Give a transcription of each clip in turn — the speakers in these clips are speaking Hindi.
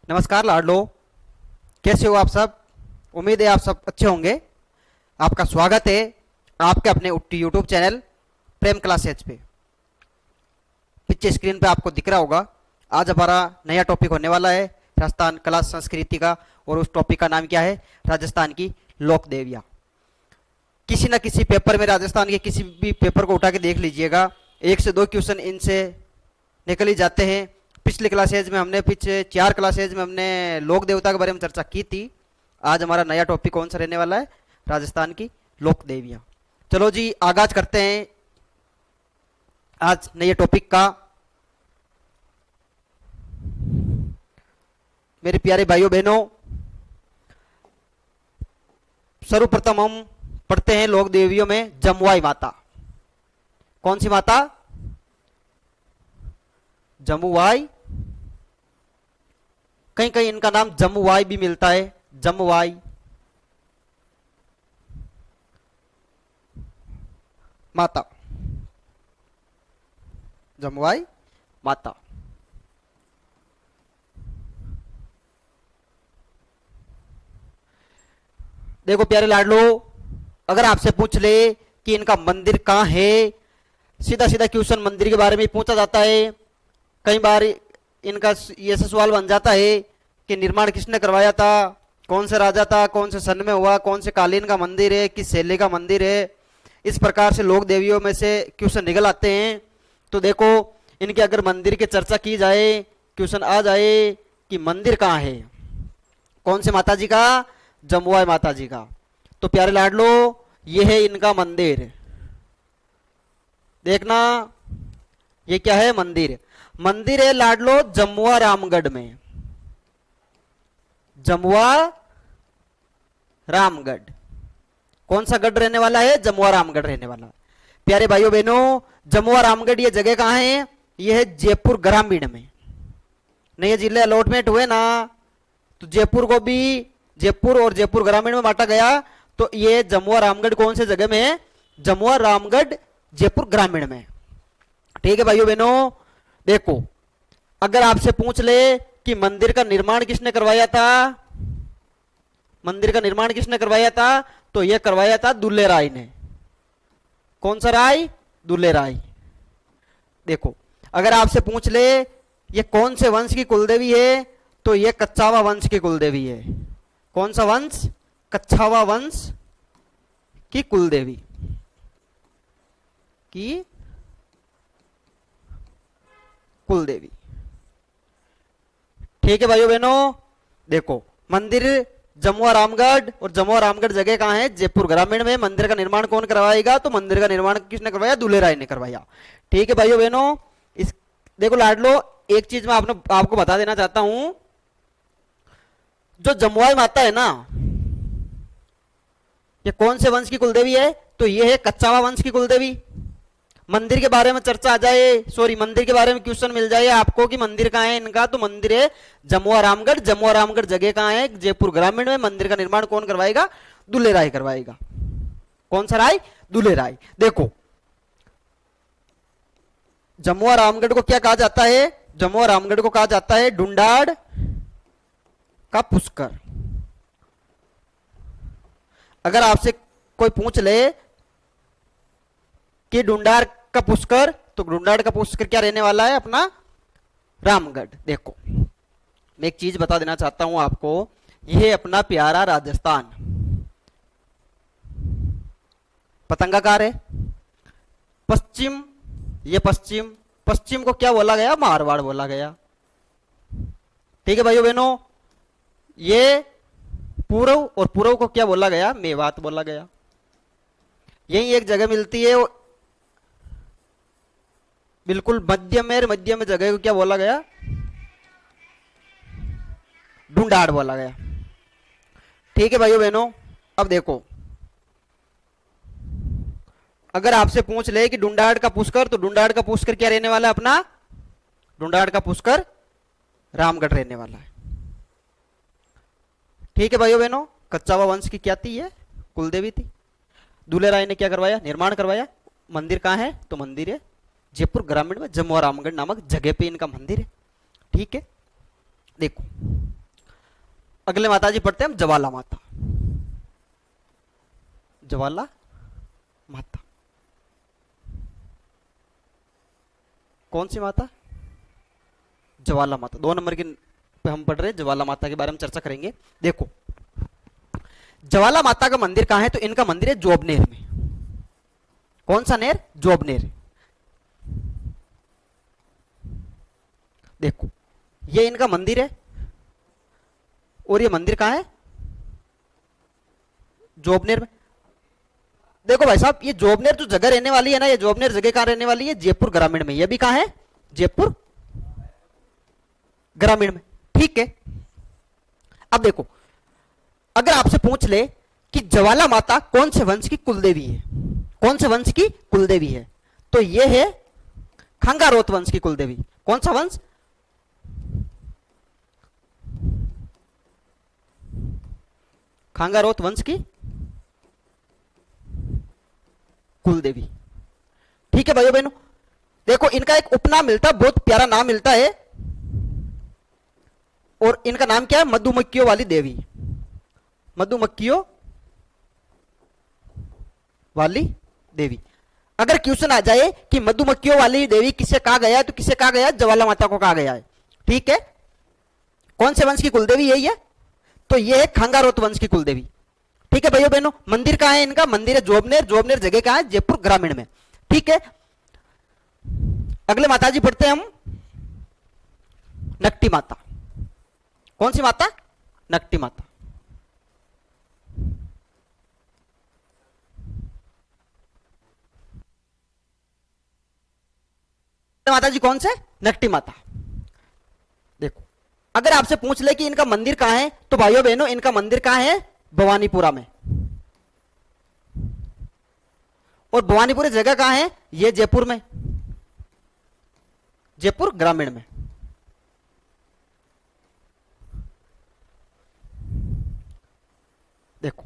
नमस्कार लाडलो, कैसे हो आप सब। उम्मीद है आप सब अच्छे होंगे। आपका स्वागत है आपके अपने यूट्यूब चैनल प्रेम क्लासेज पे। पीछे स्क्रीन पे आपको दिख रहा होगा, आज हमारा नया टॉपिक होने वाला है राजस्थान कला संस्कृति का। और उस टॉपिक का नाम क्या है? राजस्थान की लोक देवियाँ। किसी न किसी पेपर में, राजस्थान के किसी भी पेपर को उठा के देख लीजिएगा, 1 से 2 क्वेश्चन इनसे निकल ही जाते हैं। पिछले क्लासेज में हमने, पिछले 4 क्लासेज में हमने लोक देवता के बारे में चर्चा की थी। आज हमारा नया टॉपिक कौन सा रहने वाला है? राजस्थान की लोक देवियाँ। चलो जी, आगाज करते हैं आज नए टॉपिक का। मेरे प्यारे भाइयों बहनों, सर्वप्रथम हम पढ़ते हैं लोक देवियों में जमुआई माता। कौन सी माता? जमुआई। कहीं कहीं इनका नाम जमुआई भी मिलता है, जमुआई माता, जमुआई माता। देखो प्यारे लाडलो, अगर आपसे पूछ ले कि इनका मंदिर कहाँ है, सीधा सीधा क्वेश्चन मंदिर के बारे में पूछा जाता है। कई बार इनका ये सवाल बन जाता है कि निर्माण किसने करवाया था, कौन से राजा था, कौन से सन में हुआ, कौन से कालीन का मंदिर है, किस शैली का मंदिर है। इस प्रकार से लोक देवियों में से क्वेश्चन निकल आते हैं। तो देखो, इनके अगर मंदिर की चर्चा की जाए, क्वेश्चन आ जाए कि मंदिर कहाँ है, कौन से माता जी का? जमुआई माता जी का। तो प्यारे लाडलो, ये है इनका मंदिर। देखना, ये क्या है? मंदिर। मंदिर है लाडलो जमुआ रामगढ़ में, जमुआ रामगढ़। कौन सा गढ़ रहने वाला है? जमुआ रामगढ़ रहने वाला। प्यारे भाइयों बहनों, जमुआ रामगढ़ ये जगह कहाँ है? ये है जयपुर ग्रामीण में। नए जिले अलॉटमेंट हुए ना, तो जयपुर को भी जयपुर और जयपुर ग्रामीण में बांटा गया। तो ये जमुआ रामगढ़ कौन से जगह में है? जमुआ रामगढ़ जयपुर ग्रामीण में। ठीक है भाइयों बहनों, देखो, अगर आपसे पूछ ले कि मंदिर का निर्माण किसने करवाया था, मंदिर का निर्माण किसने करवाया था, तो यह करवाया था दुल्ले राय ने। कौन सा राय? दुल्ले राय। देखो, अगर आपसे पूछ ले ये कौन से वंश की कुलदेवी है, तो यह कच्छावा वंश की कुलदेवी है। कौन सा वंश? कच्छावा वंश की कुलदेवी की कुलदेवी। ठीक है भाइयों बहनों, देखो, मंदिर जमुआ रामगढ़, और जमुआ रामगढ़ जगह कहां है? जयपुर ग्रामीण में। मंदिर का निर्माण कौन करवाएगा? तो मंदिर का निर्माण किसने करवाया? दुल्ले राय ने करवाया। ठीक है भाइयों बहनों, इस देखो लाडलो, एक चीज मैं आपको बता देना चाहता हूं। जो जमुआई माता है ना, ये कौन से वंश की कुलदेवी है? तो ये है कच्छावा वंश की कुलदेवी। मंदिर के बारे में चर्चा आ जाए, सॉरी, मंदिर के बारे में क्वेश्चन मिल जाए आपको कि मंदिर कहाँ है इनका, तो मंदिर है जमुआ रामगढ़। जमुआ रामगढ़ जगह कहाँ है? जयपुर ग्रामीण में। मंदिर का निर्माण कौन करवाएगा? दुल्ले राय करवाएगा। कौन सा राय? दुल्ले राय। देखो, जमुआ रामगढ़ को क्या कहा जाता है? जमुआ रामगढ़ को कहा जाता है ढूंढाड़ का पुष्कर। अगर आपसे कोई पूछ ले कि ढूंढाड़ का पुष्कर, तो ढूंढाड़ का पुष्कर क्या रहने वाला है? अपना रामगढ़। देखो, मैं एक चीज बता देना चाहता हूं आपको, यह अपना प्यारा राजस्थान पतंगाकार है। पश्चिम, ये पश्चिम, पश्चिम को क्या बोला गया? मारवाड़ बोला गया। ठीक है भाइयों बहनों, ये पूर्व, और पूर्व को क्या बोला गया? मेवात बोला गया। यही एक जगह मिलती है बिल्कुल मध्य में, मध्य में जगह को क्या बोला गया? ढूंढाड़ बोला गया। ठीक है भाइयों बहनों, अब देखो, अगर आपसे पूछ ले कि ढूंढाड़ का पुष्कर, तो ढूंढाड़ का पुष्कर क्या रहने वाला है? अपना ढूंढाड़ का पुष्कर रामगढ़ रहने वाला है। ठीक है भाइयों बहनों, कच्छावा वंश की क्या थी? ये कुलदेवी थी। दुल्ले राय ने क्या करवाया? निर्माण करवाया। मंदिर कहाँ है? तो मंदिर है जयपुर ग्रामीण में, जमुआ रामगढ़ नामक जगह पे इनका मंदिर है। ठीक है, देखो अगले माता जी पढ़ते हैं हम ज्वाला माता। ज्वाला माता कौन सी माता? ज्वाला माता। 2 नंबर की पे हम पढ़ रहे हैं, ज्वाला माता के बारे में चर्चा करेंगे। देखो ज्वाला माता का मंदिर कहां है? तो इनका मंदिर है जोबनेर में। कौन सा नेर? जोबनेर। देखो ये इनका मंदिर है और ये मंदिर कहां है? जोबनेर में। देखो भाई साहब ये जोबनेर जो जगह रहने वाली है ना, ये जोबनेर जगह कहां रहने वाली है? जयपुर ग्रामीण में। ये भी कहां है? जयपुर ग्रामीण में। ठीक है। अब देखो अगर आपसे पूछ ले कि ज्वाला माता कौन से वंश की कुलदेवी है, कौन से वंश की कुलदेवी है, तो ये है खंगारोत वंश की कुलदेवी। कौन सा वंश? खंगारोत वंश की कुलदेवी। ठीक है भाइयों बहनों, देखो इनका एक उपनाम मिलता है, बहुत प्यारा नाम मिलता है, और इनका नाम क्या है? मधुमक्खियों वाली देवी। मधुमक्खियों वाली देवी। अगर क्वेश्चन आ जाए कि मधुमक्खियों वाली देवी किसे कहा गया है, तो किसे कहा गया है? ज्वाला माता को कहा गया है। ठीक है। कौन से वंश की कुलदेवी है ये? तो ये है खंगारोत वंश की कुलदेवी। ठीक है भाइयों बहनों, मंदिर कहां है इनका? मंदिर है जोबनेर। जोबनेर जगह कहां है? जयपुर ग्रामीण में। ठीक है। अगले माता जी पढ़ते हैं हम नकटी माता। कौन सी माता? नकटी माता। माता जी कौन से? नकटी माता। देखो अगर आपसे पूछ ले कि इनका मंदिर कहां है, तो भाइयों बहनों इनका मंदिर कहां है? भवानीपुरा में। और भवानीपुर जगह कहां है? ये जयपुर में, जयपुर ग्रामीण में। देखो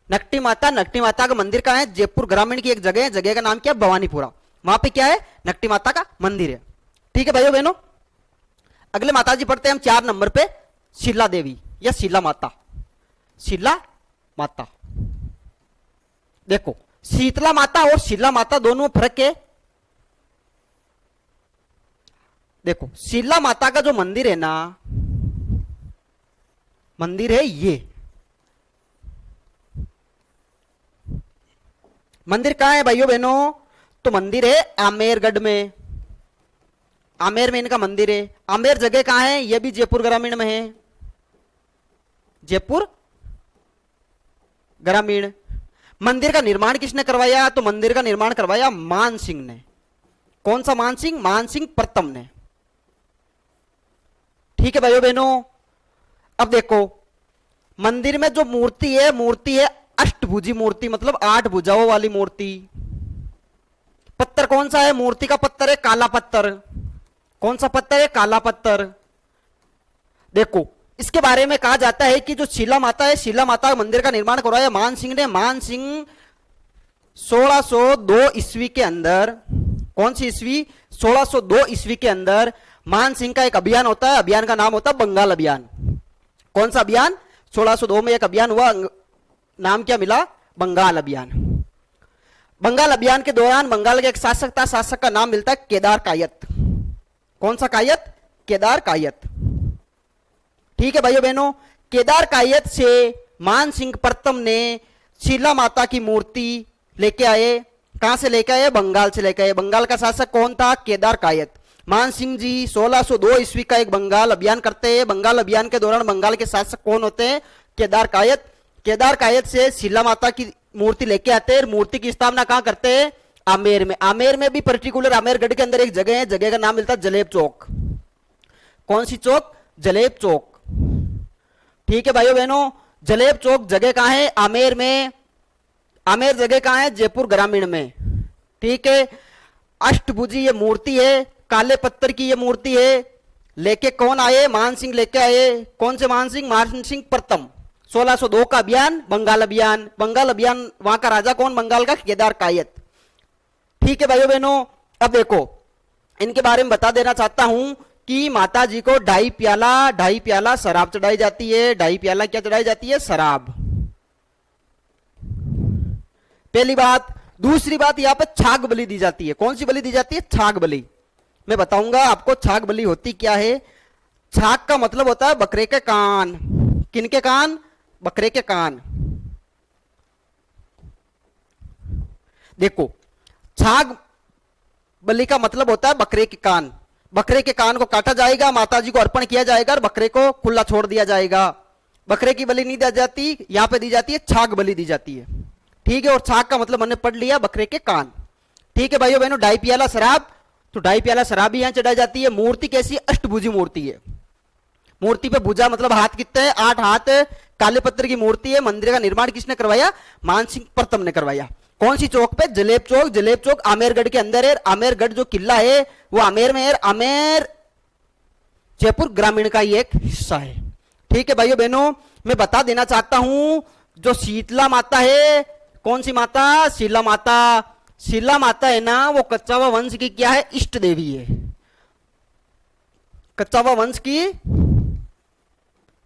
नकटी माता, नकटी माता का मंदिर कहां है? जयपुर ग्रामीण की एक जगह है, जगह का नाम क्या है? भवानीपुरा। वहां पे क्या है? नकटी माता का मंदिर है। ठीक है भाइयों बहनों, अगले माता जी पढ़ते हैं हम 4 नंबर पे शीला देवी या शीला माता। शीला माता। देखो शीतला माता और शीला माता दोनों में फर्क है। देखो शीला माता का जो मंदिर है ना, मंदिर है ये। मंदिर कहां है भाइयों बहनों? तो मंदिर है आमेरगढ़ में। आमेर में इनका मंदिर है। आमेर जगह कहां है? यह भी जयपुर ग्रामीण में है, जयपुर ग्रामीण। मंदिर का निर्माण किसने करवाया? तो मंदिर का निर्माण करवाया मान सिंह ने। कौन सा मान सिंह? मान सिंह प्रथम ने। ठीक है भाइयों बहनों, अब देखो मंदिर में जो मूर्ति है, मूर्ति है अष्टभुजी मूर्ति, मतलब 8 भुजाओं वाली मूर्ति। पत्थर कौन सा है? मूर्ति का पत्थर है काला पत्थर। कौन सा पत्थर है? काला पत्थर। देखो इसके बारे में कहा जाता है कि जो शीला माता है, शीला माता मंदिर का निर्माण करवाया मान सिंह ने। मान सिंह 1602 ईस्वी के अंदर, कौन सी ईस्वी? 1602 ईस्वी के अंदर मान सिंह का एक अभियान होता है, अभियान का नाम होता है बंगाल अभियान। कौन सा अभियान? 1602 में एक अभियान हुआ, नाम क्या मिला? बंगाल अभियान। बंगाल अभियान के दौरान बंगाल के एक शासक था, शासक का नाम मिलता है केदार कायत। कौन सा कायत? केदार कायत। ठीक है भाइयों बहनों, केदार कायत से मान सिंह प्रथम ने शीला माता की मूर्ति लेके आए। कहां से लेके आए? बंगाल से लेके आए। बंगाल का शासक कौन था? केदार कायत। मान सिंह जी 1602 ईस्वी का एक बंगाल अभियान करते हैं। बंगाल अभियान के दौरान बंगाल के शासक कौन होते हैं? केदार कायत। केदार कायत से शीला माता की मूर्ति लेके आते हैं। मूर्ति की स्थापना कहां करते हैं? आमेर में। आमेर में भी पर्टिकुलर आमेरगढ़ के अंदर एक जगह है, जगह का नाम मिलता है जलेब चौक। कौन सी चौक? जलेब चौक। ठीक है भाइयों बहनों, जलेब चौक जगह कहां है? आमेर में। आमेर जगह कहां है? जयपुर ग्रामीण में। ठीक है। अष्टभुजी ये मूर्ति है, काले पत्थर की ये मूर्ति है। लेके कौन आए? मान सिंह लेके आए। कौन से मान सिंह? मान सिंह प्रथम। 1602 का अभियान बंगाल अभियान। बंगाल अभियान, वहां का राजा कौन? बंगाल का केदार कायत। ठीक है भाइयों बहनों, अब देखो इनके बारे में बता देना चाहता हूं कि माता जी को ढाई प्याला शराब चढ़ाई जाती है। ढाई प्याला क्या चढ़ाई जाती है? शराब। पहली बात। दूसरी बात, यहां पे छाग बलि दी जाती है। कौन सी बलि दी जाती है? छाग बलि। मैं बताऊंगा आपको छाग बलि होती क्या है। छाग का मतलब होता है बकरे के कान। किनके कान? बकरे के कान। देखो, छाग बलि का मतलब होता है बकरे के कान। बकरे के कान को काटा जाएगा, माता जी को अर्पण किया जाएगा और बकरे को खुला छोड़ दिया जाएगा। बकरे की बलि नहीं दी जाती, यहां पे दी जाती है छाग बलि दी जाती है। ठीक है, और छाग का मतलब मैंने पढ़ लिया बकरे के कान। ठीक है भाइयों बहनों, ढाई प्याला शराब, तो ढाई प्याला शराब भी यहां चढ़ाई जाती है। मूर्ति कैसी? अष्टभुजी मूर्ति है। मूर्ति पे भुजा मतलब हाथ कितने हैं? 8 हाथ। काले पत्थर की मूर्ति है। मंदिर का निर्माण किसने करवाया? मानसिंह प्रथम ने करवाया। कौन सी चौक पे? जलेब चौक। जलेब चौक आमेरगढ़ के अंदर है। आमेरगढ़ जो किला है वो आमेर में है। आमेर जयपुर ग्रामीण का ही एक हिस्सा है। ठीक है भाइयों बहनों, मैं बता देना चाहता हूं, जो शीतला माता है, कौन सी माता? शीला माता। शीला माता है ना, वो कच्छावा वंश की क्या है? इष्ट देवी है। कच्छावा वंश की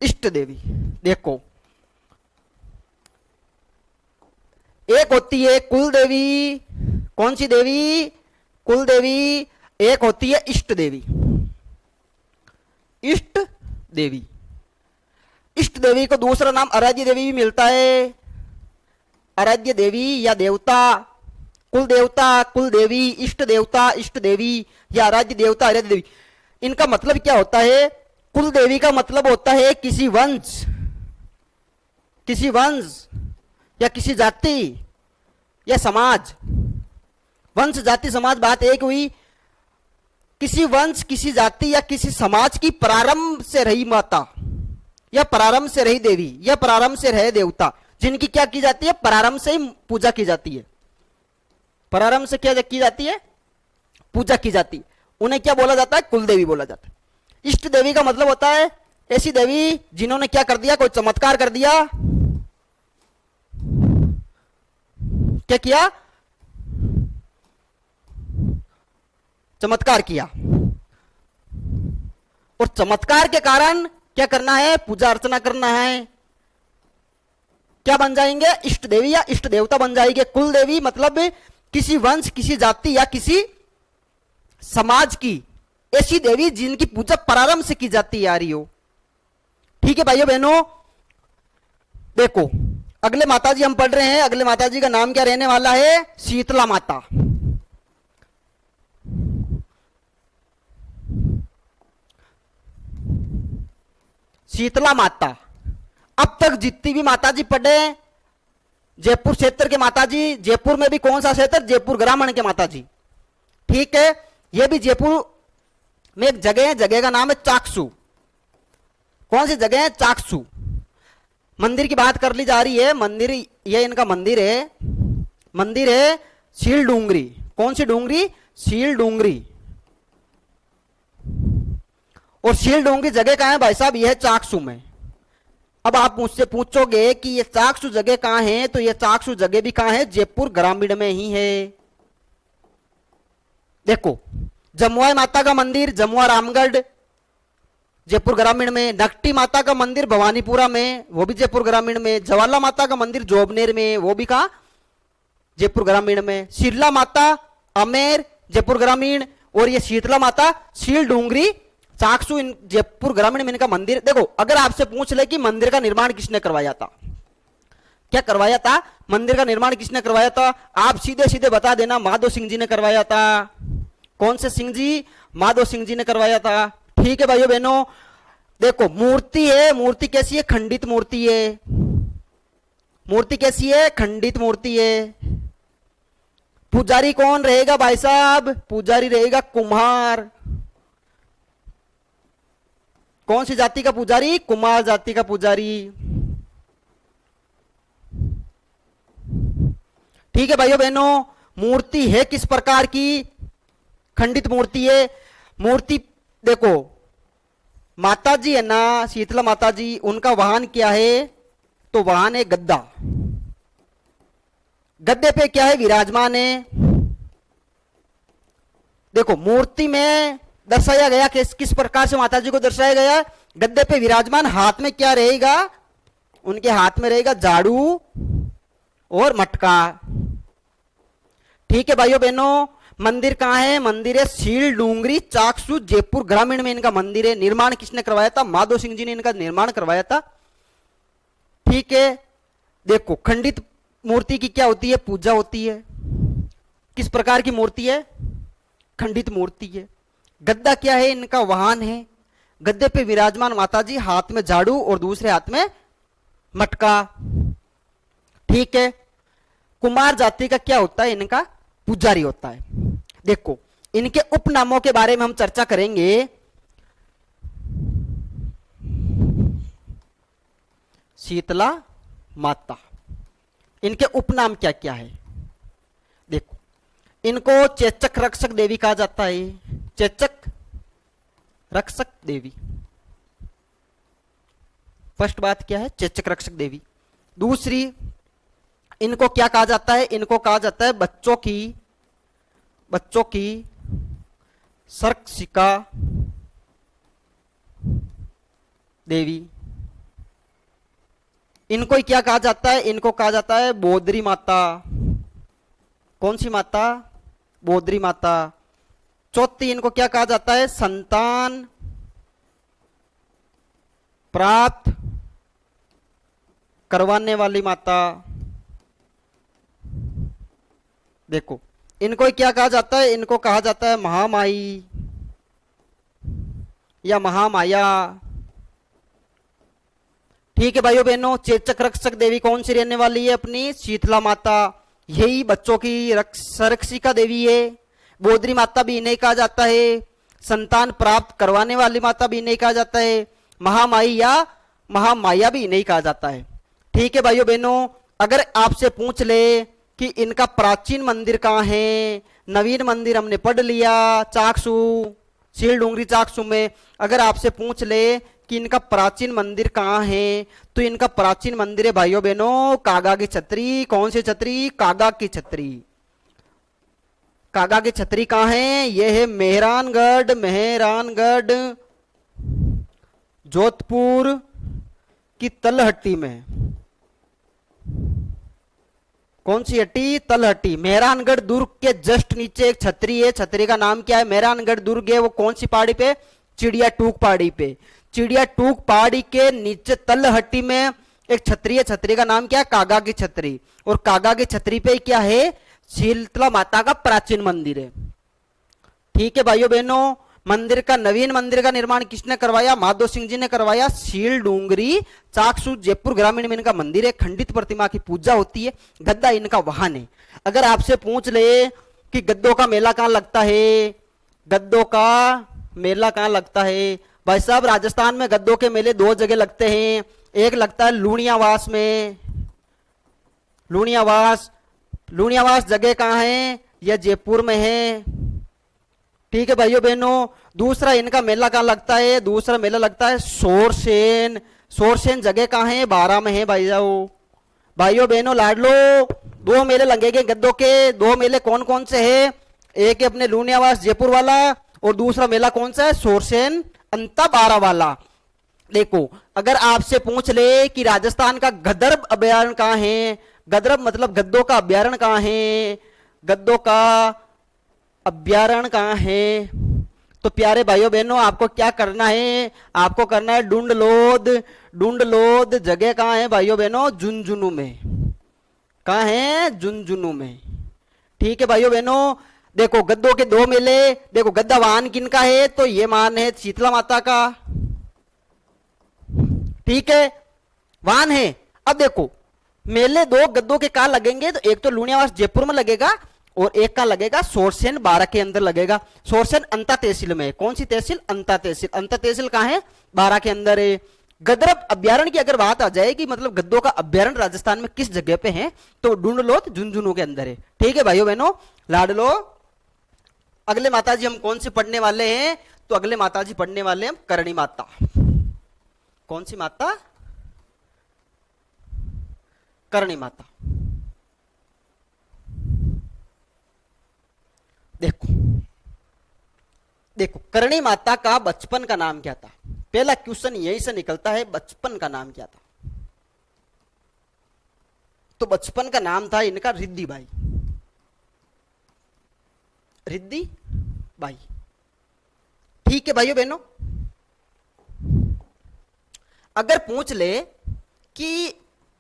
इष्ट देवी। देखो, एक होती है कुल देवी। कौन सी देवी? कुल देवी। एक होती है इष्ट देवी। इष्ट देवी। इष्ट देवी को दूसरा नाम आराध्य देवी भी मिलता है। आराध्य देवी या देवता, कुल देवता, कुल देवी, इष्ट देवता, इष्ट देवी या आराध्य देवता, आराध्य देवी। इनका मतलब क्या होता है? कुल देवी का मतलब होता है किसी वंश या किसी जाति या समाज। वंश, जाति, समाज बात एक हुई। किसी वंश, किसी जाति या किसी समाज की प्रारंभ से रही माता या प्रारंभ से रही देवी या प्रारंभ से रहे देवता, जिनकी क्या की जाती है? प्रारंभ से ही पूजा की जाती है। प्रारंभ से क्या की जाती है? पूजा की जाती है। उन्हें क्या बोला जाता है? कुल देवी बोला जाता है। इष्ट देवी का मतलब होता है ऐसी देवी जिन्होंने क्या कर दिया? कोई चमत्कार कर दिया। क्या किया? चमत्कार किया। और चमत्कार के कारण क्या करना है? पूजा अर्चना करना है। क्या बन जाएंगे? इष्ट देवी या इष्ट देवता बन जाएंगे। कुल देवी मतलब किसी वंश, किसी जाति या किसी समाज की ऐसी देवी जिनकी पूजा प्रारंभ से की जाती आ रही हो। ठीक है भाइयों बहनों, देखो अगले माताजी हम पढ़ रहे हैं। अगले माताजी का नाम क्या रहने वाला है? शीतला माता। शीतला माता। अब तक जितनी भी माताजी पढ़े, जयपुर क्षेत्र के माताजी, जयपुर में भी कौन सा क्षेत्र? जयपुर ग्रामीण के माताजी। ठीक है, यह भी जयपुर में एक जगह है, जगह का नाम है चाकसू। कौन सी जगह है? चाकसू। मंदिर की बात कर ली जा रही है। मंदिर, ये इनका मंदिर है। मंदिर है शील डूंगरी। कौन सी डूंगरी? शील डूंगरी। और शील डूंगरी जगह कहां है भाई साहब? यह है चाकसू में। अब आप मुझसे पूछोगे कि ये चाकसू जगह कहां है, तो ये चाकसू जगह भी कहां है? जयपुर ग्रामीण में ही है। देखो, जमुआ माता का मंदिर जमुआ रामगढ़ जयपुर ग्रामीण में। नकटी माता का मंदिर भवानीपुरा में, वो भी जयपुर ग्रामीण में। ज्वाला माता का मंदिर जोबनेर में, वो भी कहां? जयपुर ग्रामीण में। शीला माता अमेर जयपुर ग्रामीण, और ये शीतला माता शील डूंगरी चाकसू जयपुर ग्रामीण में इनका मंदिर। देखो, अगर आपसे पूछ ले कि मंदिर का निर्माण किसने करवाया था, क्या करवाया था? मंदिर का निर्माण किसने करवाया था? आप सीधे सीधे बता देना, माधो सिंह जी ने करवाया था। कौन से सिंह जी? माधो सिंह जी ने करवाया था। ठीक है भाइयों बहनों, देखो मूर्ति है। मूर्ति कैसी है? खंडित मूर्ति है। मूर्ति कैसी है? खंडित मूर्ति है। पुजारी कौन रहेगा भाई साहब? पुजारी रहेगा कुम्हार। कौन सी जाति का पुजारी? कुमार जाति का पुजारी। ठीक है भाइयों बहनों, मूर्ति है किस प्रकार की? खंडित मूर्ति है। मूर्ति देखो, माता जी है ना, शीतला माता जी, उनका वाहन क्या है? तो वाहन है गद्दा। गद्दे पे क्या है? विराजमान है। देखो मूर्ति में दर्शाया गया किस प्रकार से माता जी को दर्शाया गया? गद्दे पे विराजमान, हाथ में क्या रहेगा? उनके हाथ में रहेगा झाड़ू और मटका। ठीक है भाइयों बहनों, मंदिर कहां है? मंदिर है सील डूंगरी चाकसू जयपुर ग्रामीण में इनका मंदिर है। निर्माण किसने करवाया था? माधो सिंह जी ने इनका निर्माण करवाया था। ठीक है, देखो खंडित मूर्ति की क्या होती है? पूजा होती है। किस प्रकार की मूर्ति है? खंडित मूर्ति है। गद्दा क्या है? इनका वाहन है। गद्दे पे विराजमान माताजी, हाथ में झाड़ू और दूसरे हाथ में मटका। ठीक है, कुमार जाति का क्या होता है? इनका पुजारी होता है। देखो इनके उपनामों के बारे में हम चर्चा करेंगे। शीतला माता, इनके उपनाम क्या क्या है? देखो इनको चेचक रक्षक देवी कहा जाता है। चेचक रक्षक देवी, फर्स्ट बात क्या है? चेचक रक्षक देवी। दूसरी, इनको क्या कहा जाता है? इनको कहा जाता है बच्चों की सर्कसिका देवी। इनको क्या कहा जाता है? इनको कहा जाता है बोधरी माता। कौन सी माता? बोधरी माता। चौथी, इनको क्या कहा जाता है? संतान प्राप्त करवाने वाली माता। देखो इनको क्या कहा जाता है? इनको कहा जाता है महामाई या महामाया। ठीक है भाइयों बहनों, चेचक रक्षक देवी कौन सी रहने वाली है? अपनी शीतला माता। यही बच्चों की संरक्षिका देवी है। बोधरी माता भी इन्हें कहा जाता है। संतान प्राप्त करवाने वाली माता भी इन्हें कहा जाता है। महामाई या महामाया भी इन्हें कहा जाता है। ठीक है भाइयों बहनों, अगर आपसे पूछ ले कि इनका प्राचीन मंदिर कहाँ है? नवीन मंदिर हमने पढ़ लिया चाकसू, सील डूंगरी चाकसू में। अगर आपसे पूछ ले कि इनका प्राचीन मंदिर कहाँ है, तो इनका प्राचीन मंदिर है भाइयों बहनों कागा की छतरी। कौन सी छतरी? कागा की छतरी। कागा की छतरी कहाँ है? यह है मेहरानगढ़। मेहरानगढ़ जोधपुर की तलहट्टी में। कौन सी हट्टी? तलहट्टी। मेहरानगढ़ दुर्ग के जस्ट नीचे एक छतरी है। छतरी का नाम क्या है? मेहरानगढ़ दुर्ग है। वो कौन सी पहाड़ी पे? चिड़िया टूक पहाड़ी पे। चिड़िया टूक पहाड़ी के नीचे तलहट्टी में एक छतरी है। छतरी का नाम क्या है? कागा की छतरी। और कागा की छतरी पे क्या है? शीतला माता का प्राचीन मंदिर है। ठीक है भाइयों बहनों, मंदिर का नवीन मंदिर का निर्माण किसने करवाया? माधो सिंह जी ने करवाया। सील डूंगरी चाकसू जयपुर ग्रामीण में इनका मंदिर है। खंडित प्रतिमा की पूजा होती है। गद्दा इनका वाहन है। अगर आपसे पूछ ले कि गद्दों का मेला कहां लगता है? गद्दों का मेला कहां लगता है? भाई साहब राजस्थान में गद्दों के मेले दो जगह लगते हैं। एक लगता है लूणियावास में। लूणियावास जगह कहां है? यह जयपुर में है। ठीक है भाइयों बहनों, दूसरा इनका मेला कहां लगता है? दूसरा मेला लगता है सोरसेन। सोरसेन जगह कहां है? 12 में है भाइयों बहनों लाडलो। दो मेले लगेंगे गद्दों के। दो मेले कौन कौन से हैं? एक है अपने लूणियावास जयपुर वाला, और दूसरा मेला कौन सा है? सोरसेन अंता 12 वाला। देखो अगर आपसे पूछ ले कि राजस्थान का गदर्भ अभ्यारण्य कहां है? गदर्भ मतलब गद्दों का अभ्यारण्य कहां है? गद्दों का अभ्यारण्य कहां है? तो प्यारे भाइयों बहनों आपको क्या करना है? आपको करना है डूंडलोद। डूंडलोद जगह कहां है भाइयों बहनों? झुंझुनू में। कहां है? झुंझुनू में। ठीक है भाइयों बहनों, देखो गद्दों के दो मेले। देखो गद्दा वाहन किनका है? तो ये मान है शीतला माता का। ठीक है, वाहन है। अब देखो मेले दो गद्दों के कहां लगेंगे? तो एक तो लूणियावास जयपुर में लगेगा, और एक का लगेगा सोरसेन 12 के अंदर लगेगा। सोरसेन अंता तहसील में। कौन सी तहसील? अंता तहसील। अंता तहसील कहां है? 12 के अंदर है। गदर्भ अभ्यारण्य की अगर बात आ जाए कि मतलब गद्दों का अभ्यारण्य राजस्थान में किस जगह पे है, तो ढूंढलोत झुंझुनू के अंदर है। ठीक है भाइयों बहनों लाडलो, अगले माताजी हम कौन सी पढ़ने वाले हैं? तो अगले माताजी पढ़ने वाले हम करणी माता। कौन सी माता? करणी माता। देखो देखो करणी माता का बचपन का नाम क्या था, पहला क्वेश्चन यही से निकलता है, बचपन का नाम क्या था। तो बचपन का नाम था इनका रिद्धि बाई, रिद्धि बाई। ठीक है भाइयों बहनों, अगर पूछ ले कि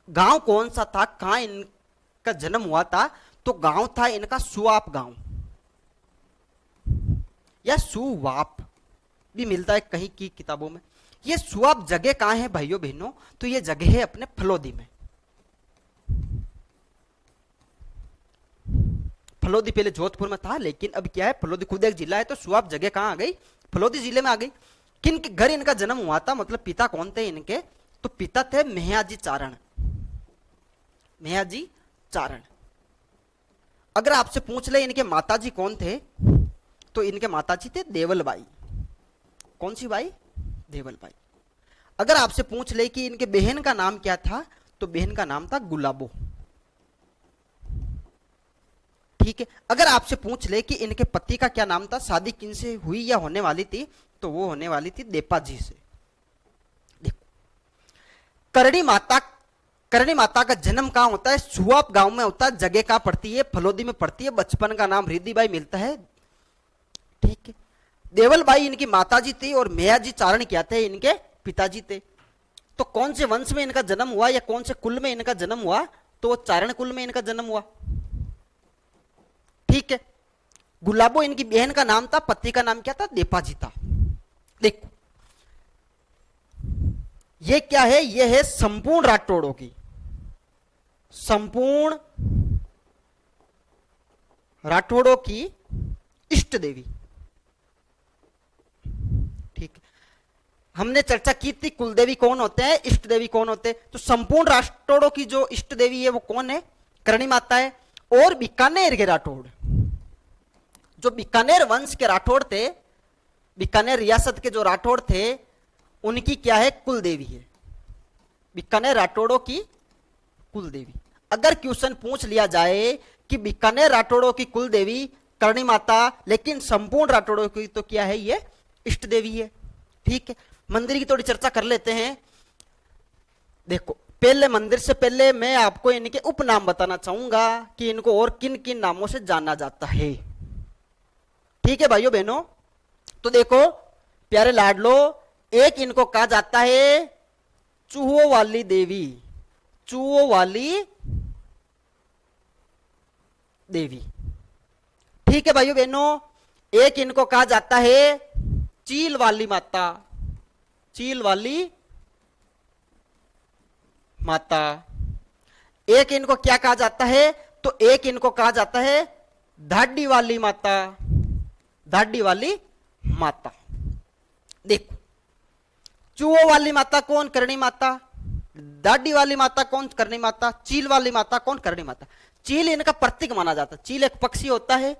गांव कौन सा था, कहां इनका जन्म हुआ था, तो गांव था इनका सुवाप गांव या सुवाप भी मिलता है कहीं की किताबों में। ये सुवाप जगह कहां है भाइयों बहनों, तो ये जगह है अपने फलोदी में। फलोदी पहले जोधपुर में था, लेकिन अब क्या है, फलोदी खुद एक जिला है, तो सुवाप जगह कहां आ गई, फलोदी जिले में आ गई। किन के घर इनका जन्म हुआ था, मतलब पिता कौन थे इनके, तो पिता थे मेहयाजी चारण, मेहयाजी चारण। अगर आपसे पूछ ले इनके माताजी कौन थे, तो इनके माताजी थे देवलबाई। कौन सी बाई, देवलबाई। अगर आपसे पूछ ले कि इनके बहन का नाम क्या था, तो बहन का नाम था गुलाबो। ठीक है। अगर आपसे पूछ ले कि इनके पति का क्या नाम था, शादी किनसे हुई या होने वाली थी, तो वो होने वाली थी देपा जी से। देखो करणी माता का जन्म कहां होता है, सुवाप गांव में होता है, जगह कहां पड़ती है, फलोदी में पड़ती है, बचपन का नाम रिद्धिबाई मिलता है। ठीक है। देवलबाई इनकी माताजी थी और मेयाजी चारण क्या थे, इनके पिताजी थे। तो कौन से वंश में इनका जन्म हुआ या कौन से कुल में इनका जन्म हुआ, तो वो चारण कुल में इनका जन्म हुआ। ठीक है। गुलाबो इनकी बहन का नाम था, पति का नाम क्या था, देपाजी था। देखो ये क्या है, ये है संपूर्ण राठौड़ों की, संपूर्ण राठौड़ों की इष्ट देवी। ठीक, हमने चर्चा की थी कुलदेवी कौन होते हैं, इष्ट देवी कौन होते हैं। तो संपूर्ण राठौड़ों की जो इष्ट देवी है वो कौन है, करणी माता है। और बीकानेर के राठौड़, जो बीकानेर वंश के राठौड़ थे, बीकानेर रियासत के जो राठौड़ थे, उनकी क्या है, कुल देवी है, बीकानेर राठौड़ों की कुल देवी। अगर क्वेश्चन पूछ लिया जाए कि बीकानेर राठौड़ों की कुल देवी करणी माता, लेकिन संपूर्ण राठौड़ों की तो क्या है, ये इष्ट देवी है। ठीक है। मंदिर की थोड़ी चर्चा कर लेते हैं। देखो पहले मंदिर से पहले मैं आपको इनके उपनाम बताना चाहूंगा कि इनको और किन किन नामों से जाना जाता है। ठीक है भाइयों बहनों, तो देखो प्यारे लाडलो, एक इनको कहा जाता है चूहों वाली देवी, चूहों वाली देवी। ठीक है भाइयों बहनों, एक इनको कहा जाता है चील वाली माता, चील वाली माता। एक इनको क्या कहा जाता है, तो एक इनको कहा जाता है धाडी वाली माता, धाडी वाली माता। देखो चूहों वाली माता कौन, करणी माता। दाढ़ी वाली माता कौन, करणी माता। चील वाली माता कौन, करणी माता। चील इनका प्रतीक माना जाता है, चील एक पक्षी होता है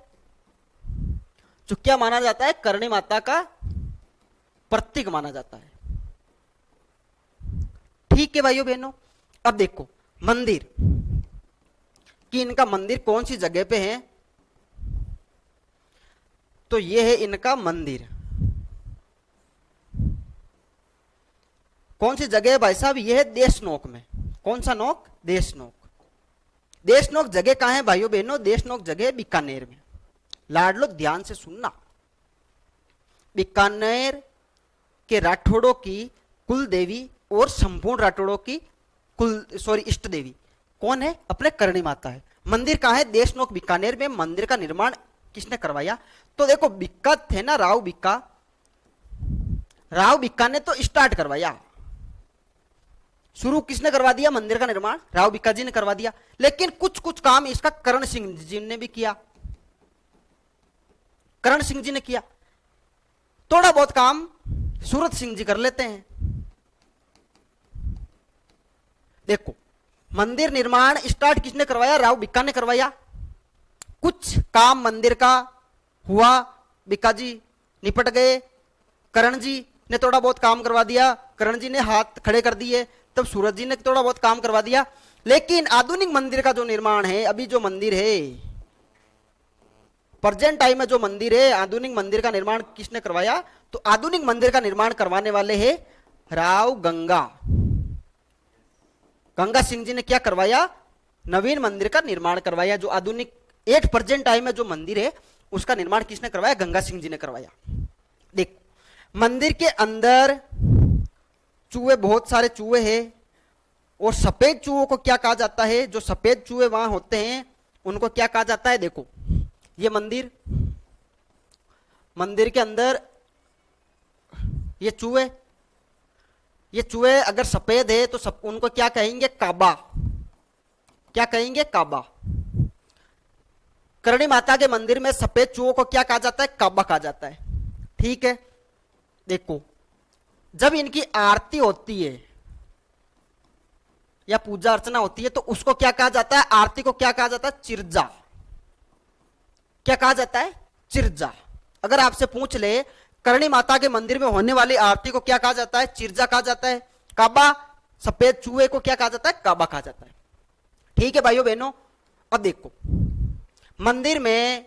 जो क्या माना जाता है, करणी माता का प्रतीक माना जाता है। ठीक है भाइयों बहनों, अब देखो मंदिर कि इनका मंदिर कौन सी जगह पे है, तो ये है इनका मंदिर। कौन सी जगह है भाई साहब, ये है देशनोक में। कौन सा नोक, देशनोक। देशनोक जगह कहां है भाइयों बहनों, देशनोक जगह है बीकानेर में। लाडलो ध्यान से सुनना, बीकानेर के राठौड़ों की कुल देवी और संपूर्ण राठौड़ों की इष्ट देवी कौन है, अपने करणी माता है। मंदिर कहां है, देशनोक बीकानेर में। मंदिर का निर्माण किसने करवाया, तो देखो बिक्का थे ना, राव बिक्का, राव बिक्का ने तो स्टार्ट करवाया, शुरू किसने करवा दिया, मंदिर का निर्माण राव बिक्का जी ने करवा दिया। लेकिन कुछ कुछ काम इसका करण सिंह जी ने भी किया, करण सिंह जी ने किया। थोड़ा बहुत काम सूरत सिंह जी कर लेते हैं। देखो मंदिर निर्माण स्टार्ट किसने करवाया, राव बिक्का ने करवाया। कुछ काम मंदिर का हुआ, बिक्का जी निपट गए, करण जी ने थोड़ा बहुत काम करवा दिया, करण जी ने हाथ खड़े कर दिए, तब सूरज जी ने थोड़ा बहुत काम करवा दिया। लेकिन आधुनिक मंदिर का जो निर्माण है, अभी जो मंदिर है प्रेजेंट टाइम में जो मंदिर है, आधुनिक मंदिर का निर्माण किसने करवाया? तो आधुनिक मंदिर का निर्माण करवाने वाले हैं राव गंगा सिंह जी ने क्या करवाया? नवीन मंदिर का निर्माण करवाया। जो आधुनिक एट प्रेजेंट टाइम में जो मंदिर है उसका निर्माण किसने करवाया? गंगा सिंह जी ने करवाया। देखो मंदिर के अंदर चूहे, बहुत सारे चूहे हैं, और सफेद चूहों को क्या कहा जाता है? जो सफेद चूहे वहां होते हैं उनको क्या कहा जाता है? देखो ये मंदिर के अंदर ये चूहे अगर सफेद है तो उनको क्या कहेंगे? काबा। क्या कहेंगे? काबा। करणी माता के मंदिर में सफेद चूहों को क्या कहा जाता है? काबा कहा जाता है। ठीक है, देखो जब इनकी आरती होती है या पूजा अर्चना होती है तो उसको क्या कहा जाता है? आरती को क्या कहा जाता है? चिरजा। क्या कहा जाता है? चिरजा। अगर आपसे पूछ ले करणी माता के मंदिर में होने वाली आरती को क्या कहा जाता है? चिरजा कहा जाता है। काबा, सफेद चूहे को क्या कहा जाता है? काबा कहा जाता है। ठीक है भाइयों बहनों, अब देखो मंदिर में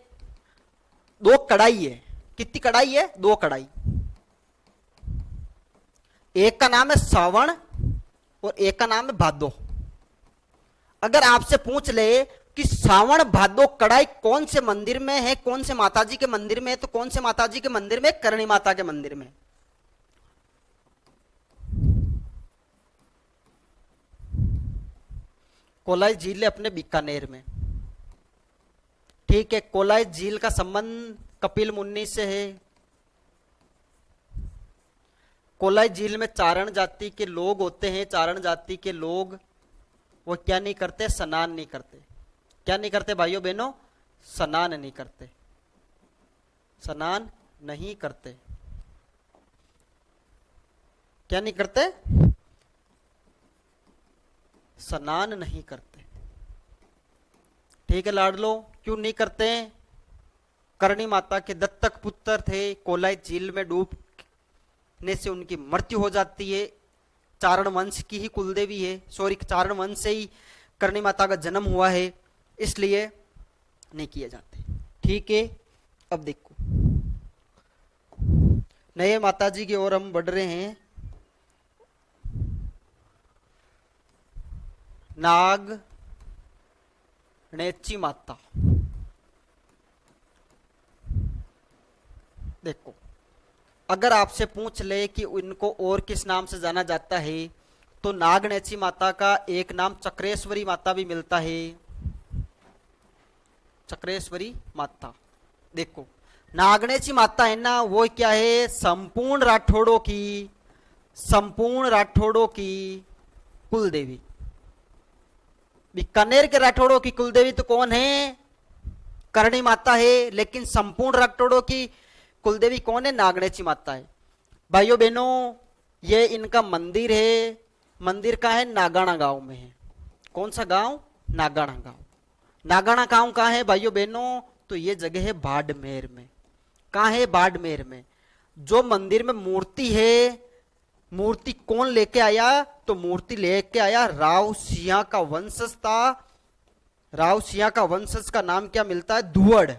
2 कढ़ाई है। कितनी कढ़ाई है? 2 कढ़ाई। एक का नाम है सावण और एक का नाम है भादो। अगर आपसे पूछ ले कि सावण भादो कढ़ाई कौन से मंदिर में है, कौन से माताजी के मंदिर में है, तो कौन से माताजी के मंदिर में? करणी माता के मंदिर में। कोलाई झील है अपने बीकानेर में। ठीक है, कोलाई झील का संबंध कपिल मुनि से है। कोलाई झील में चारण जाति के लोग होते हैं। चारण जाति के लोग वो क्या नहीं करते? स्नान नहीं करते। क्या नहीं करते भाइयों बहनों? स्नान नहीं करते। स्नान नहीं करते। क्या नहीं करते? स्नान नहीं करते। ठीक है लाडलो, क्यों नहीं करते? करणी माता के दत्तक पुत्र थे। कोलाई झील में डूबने से उनकी मृत्यु हो जाती है। चारण वंश की ही कुलदेवी है, सॉरी चारण वंश से ही करणी माता का जन्म हुआ है, इसलिए नहीं किए जाते। ठीक है, अब देखो नए माताजी की ओर हम बढ़ रहे हैं। नागणेची माता। देखो अगर आपसे पूछ ले कि इनको और किस नाम से जाना जाता है तो नागणेची माता का एक नाम चक्रेश्वरी माता भी मिलता है। चक्रेश्वरी माता। देखो नागणेची माता है ना, वो क्या है? संपूर्ण राठौड़ों की कुलदेवी। बीकानेर के राठौड़ों की कुलदेवी तो कौन है? करणी माता है, लेकिन संपूर्ण राठौड़ों की कुलदेवी कौन है? नागणेची माता है। भाइयों बहनों, ये इनका मंदिर है। मंदिर का है? नागाना गांव में है। कौन सा गांव? नागाना गांव। नागाना गांव कहाँ है भाइयों बहनों? तो ये जगह है बाड़मेर में। कहाँ है? बाड़मेर में। जो मंदिर में मूर्ति है, मूर्ति कौन लेके आया? तो मूर्ति लेके आया राव सिंह का वंशज था। राव सिंह का वंशज का नाम क्या मिलता है? दुवड़।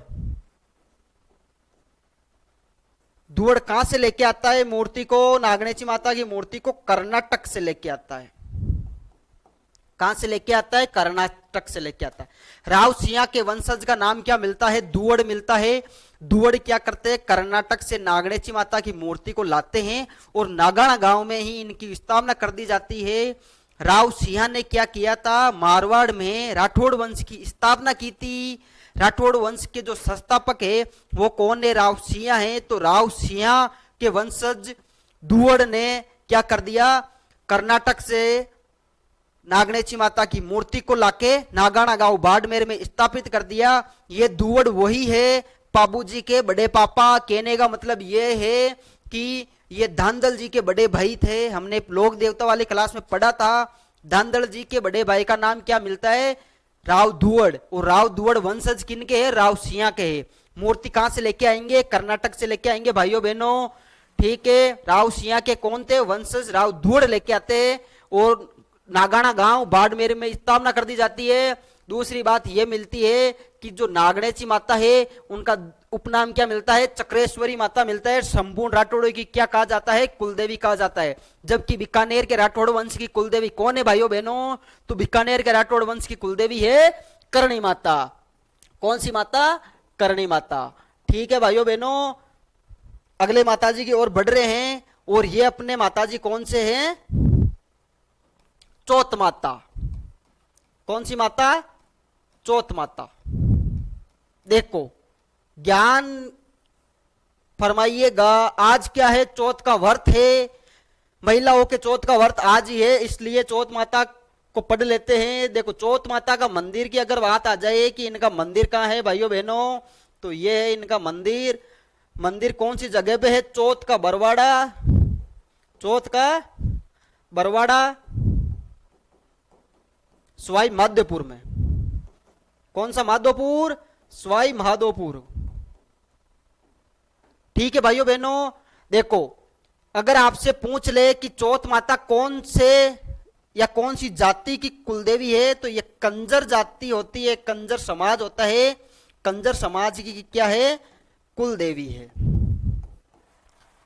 दुवड़ कहां से लेके आता है मूर्ति को? नागणेची माता की मूर्ति को कर्नाटक से लेके आता है। कहां से लेके आता है? कर्नाटक से लेके आता है। राव सिंह के वंशज का नाम क्या मिलता है? दुवड़ मिलता है। दुवड़ क्या करते हैं? कर्नाटक से नागणेची माता की मूर्ति को लाते हैं और नागाना गांव में ही इनकी स्थापना कर दी जाती है। राव सिंह ने क्या किया था? मारवाड़ में राठौड़ वंश की स्थापना की थी। राठौड़ वंश के जो संस्थापक है वो कौन है? राव सिंह है। तो राव सिंह के वंशज दुवड़ ने क्या कर दिया? कर्नाटक से नागणेची माता की मूर्ति को लाके नागाना गांव बाड़मेर में स्थापित कर दिया। ये दुवड़ वही है बाबूजी के बड़े पापा। कहने का मतलब ये है कि ये धांधल जी के बड़े भाई थे। हमने लोक देवता वाली क्लास में पढ़ा था। धांधल जी के बड़े भाई का नाम क्या मिलता है? राव दुवड़। और राव दुवड़ वंशज किनके है? राव सिंह के है। मूर्ति कहां से लेके आएंगे? कर्नाटक से लेके आएंगे भाइयों बहनों। ठीक है, राव सिंह के कौन थे वंशज? राव दुवड़ लेके आते और नागाना गांव बाड़मेर में स्थापना कर दी जाती है। दूसरी बात यह मिलती है कि जो नागणेची माता है उनका उपनाम क्या मिलता है, चक्रेश्वरी माता मिलता है। संपूर्ण राठौड़ों की क्या कहा जाता है, कुलदेवी कहा जाता है। जबकि बीकानेर के राठौड़ वंश की कुलदेवी कौन है भाइयों बहनों, तो बीकानेर के राठौड़ वंश की कुलदेवी है करणी माता। कौन सी माता, करणी माता। ठीक है भाइयों बहनों, अगले माताजी की ओर बढ़ रहे हैं और ये अपने माताजी कौन से हैं, चौथ माता। कौन सी माता, चौथ माता। देखो ज्ञान फरमाइएगा, आज क्या है, चौथ का व्रत है, महिलाओं के चौथ का व्रत आज ही है, इसलिए चौथ माता को पढ़ लेते हैं। देखो चौथ माता का मंदिर की अगर बात आ जाए कि इनका मंदिर कहाँ है भाइयों बहनों, तो ये है इनका मंदिर। मंदिर कौन सी जगह पे है, चौथ का बरवाड़ा। चौथ का बरवाड़ा सवाई माधोपुर में। कौन सा माधोपुर, सवाई माधोपुर। ठीक है भाइयों बहनों, देखो अगर आपसे पूछ ले कि चौथ माता कौन से या कौन सी जाति की कुलदेवी है, तो ये कंजर जाति होती है, कंजर समाज होता है। कंजर समाज की क्या है, कुलदेवी है।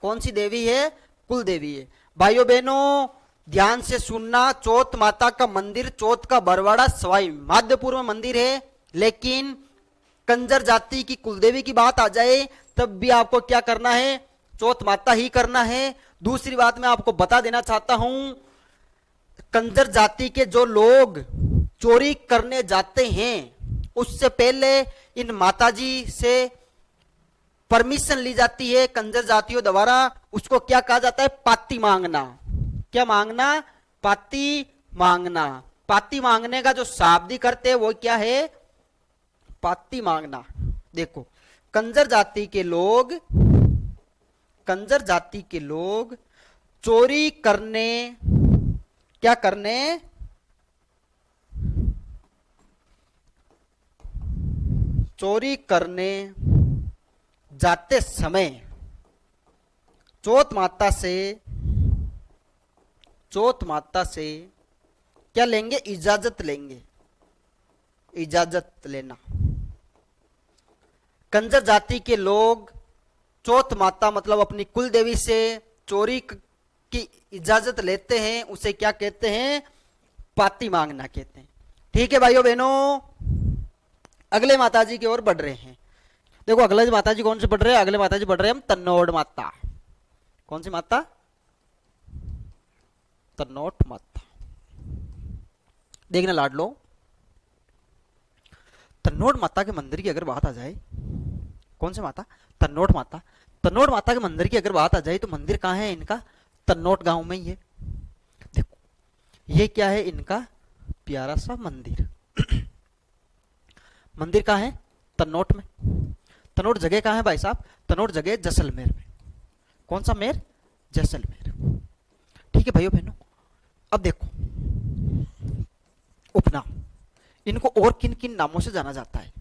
कौन सी देवी है, कुलदेवी है। भाइयों बहनों ध्यान से सुनना, चौथ माता का मंदिर चौथ का बरवाड़ा सवाई माधोपुर में मंदिर है, लेकिन कंजर जाति की कुलदेवी की बात आ जाए तब भी आपको क्या करना है, चौथ माता ही करना है। दूसरी बात मैं आपको बता देना चाहता हूं, कंजर जाति के जो लोग चोरी करने जाते हैं उससे पहले इन माताजी से परमिशन ली जाती है कंजर जातियों द्वारा। उसको क्या कहा जाता है, पाती मांगना। क्या मांगना, पाती मांगना। पाती मांगने का जो शाब्दिक अर्थ है वो क्या है, पाती मांगना। देखो कंजर जाति के लोग, कंजर जाति के लोग चोरी करने, क्या करने, चोरी करने जाते समय चौथ माता से, चौथ माता से क्या लेंगे, इजाजत लेंगे। इजाजत लेना। कंजर जाति के लोग चौथ माता मतलब अपनी कुल देवी से चोरी की इजाजत लेते हैं, उसे क्या कहते हैं, पाती मांगना कहते हैं। ठीक है भाइयों बहनों, अगले माताजी की ओर बढ़ रहे हैं। देखो अगले माताजी कौन से बढ़ रहे हैं, अगले माताजी बढ़ रहे हैं हम तन्नोट माता। कौन सी माता, तन्नोट माता। देखना लाडलो, तन्नोट माता के मंदिर की अगर बात आ जाए, कौन सी माता, तन्नोट माता। तन्नोट माता के मंदिर की अगर बात आ जाए तो मंदिर कहाँ है इनका, तन्नोट गांव में ही है। देखो ये क्या है, इनका प्यारा सा मंदिर। मंदिर कहाँ है, तन्नोट में। तन्नोट जगह कहाँ है भाई साहब, तन्नोट जगह जैसलमेर में। कौन सा मेर, जैसलमेर। ठीक है भाइयों बहनों, अब देखो उपनाम, इनको और किन किन नामों से जाना जाता है।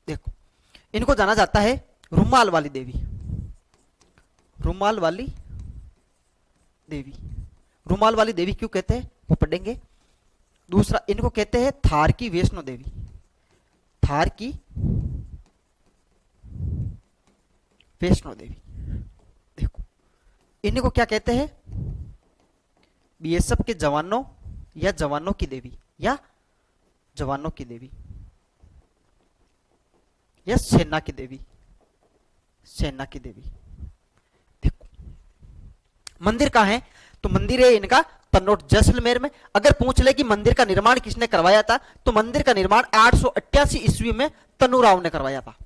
देखो इनको जाना जाता है रुमाल वाली देवी। रुमाल वाली देवी, रुमाल वाली देवी क्यों कहते हैं वो पढ़ेंगे। दूसरा इनको कहते हैं थार की वैष्णो देवी। थार की वैष्णो देवी। देखो इनको क्या कहते हैं, बीएसएफ के जवानों या जवानों की देवी, या जवानों की देवी, या सेना की देवी, सेना की देवी। देखो मंदिर कहाँ है, तो मंदिर है इनका तन्नोट जैसलमेर में। अगर पूछ ले कि मंदिर का निर्माण किसने करवाया था, तो मंदिर का निर्माण 888 ईस्वी में तनुराव ने करवाया था।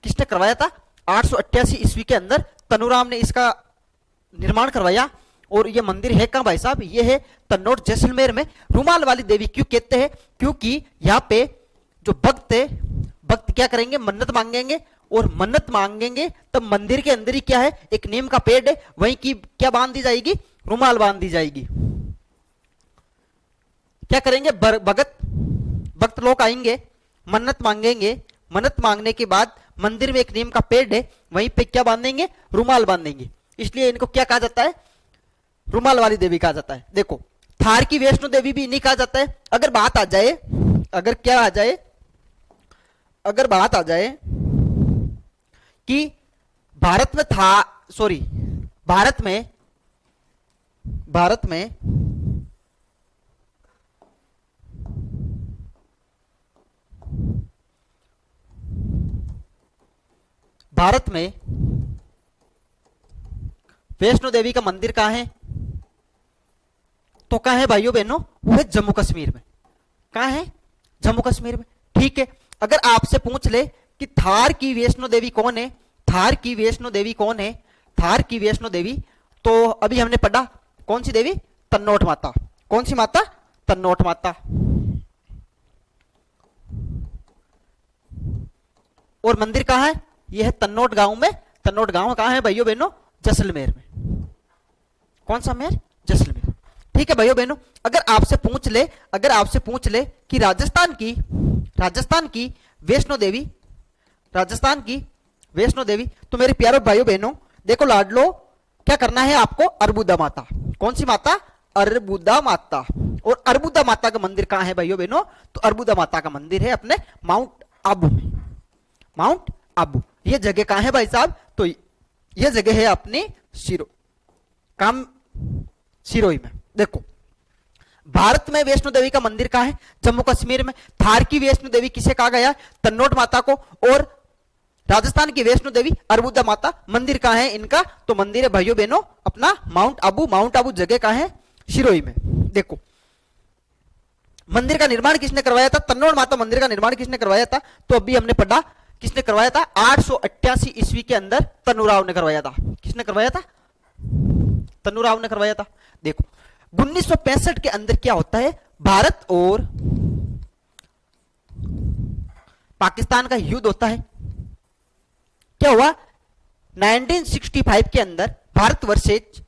किसने करवाया था, 888 ईस्वी के अंदर तनुराम ने इसका निर्माण करवाया। और ये मंदिर है कहां भाई साहब, ये है तन्नोट जैसलमेर में। रुमाल वाली देवी क्यों कहते हैं, क्योंकि यहाँ पे जो भक्त है, भक्त क्या करेंगे, मन्नत मांगेंगे, और मन्नत मांगेंगे तब मंदिर के अंदर ही क्या है, एक नीम का पेड़ है, वहीं की क्या बांध दी जाएगी, रुमाल बांध दी जाएगी। क्या करेंगे, भगत भक्त लोग आएंगे, मन्नत मांगेंगे, मन्नत मांगने के बाद मंदिर में एक नीम का पेड़ है, वहीं पे क्या बांधेंगे, रुमाल बांधेंगे। इसलिए इनको क्या कहा जाता है, रुमाल वाली देवी कहा जाता है। देखो थार की वैष्णो देवी भी नहीं कहा जाता है। अगर बात आ जाए अगर क्या आ जाए, अगर बात आ जाए कि भारत में था, सॉरी, भारत में भारत में भारत में वैष्णो देवी का मंदिर कहां है? तो कहां है भाइयों बहनों? वो है जम्मू कश्मीर में। कहां है? जम्मू कश्मीर में। ठीक है, अगर आपसे पूछ ले कि थार की वैष्णो देवी कौन है, थार की वैष्णो देवी कौन है, थार की वैष्णो देवी, तो अभी हमने पढ़ा कौन सी देवी? तन्नोट माता। कौन सी माता? तन्नोट माता। और मंदिर कहां है? यह है तन्नोट गांव में। तन्नोट गांव कहां है भाइयों बहनों? जैसलमेर में। कौन सा मेर? जैसलमेर। ठीक है भाइयों बहनों, अगर आपसे पूछ ले, अगर आपसे पूछ ले कि राजस्थान की वैष्णो देवी, राजस्थान की वैष्णो देवी, तो मेरे प्यारे भाइयों बहनों देखो लाडलो, क्या करना है आपको? अर्बुदा माता। कौन सी माता? अर्बुदा माता। और अर्बुदा माता का मंदिर कहां है भाइयों बहनों? तो अर्बुदा माता का मंदिर है अपने माउंट आबू में। माउंट आबू ये जगह कहां है भाई साहब? तो ये जगह है अपनी सिरोही में। देखो, भारत में वैष्णो देवी का मंदिर कहां है? जम्मू कश्मीर में। थार की वैष्णो देवी किसे कहा गया? तन्नोट माता को। और राजस्थान की वैष्णो देवी अर्बुदा माता, मंदिर कहां है इनका? तो मंदिर है भाइयों बहनों अपना माउंट आबू। माउंट आबू जगह कहां है? सिरोही में। देखो, मंदिर का निर्माण किसने करवाया था? तन्नोट माता मंदिर का निर्माण किसने करवाया था? तो अभी हमने पढ़ा किसने करवाया था? 888 ईस्वी के अंदर तन्नूराव ने करवाया था। किसने करवाया था? तन्नूराव ने करवाया था। देखो, 1965 के अंदर क्या होता है? भारत और पाकिस्तान का युद्ध होता है। क्या हुआ? 1965 के अंदर भारत वर्सेज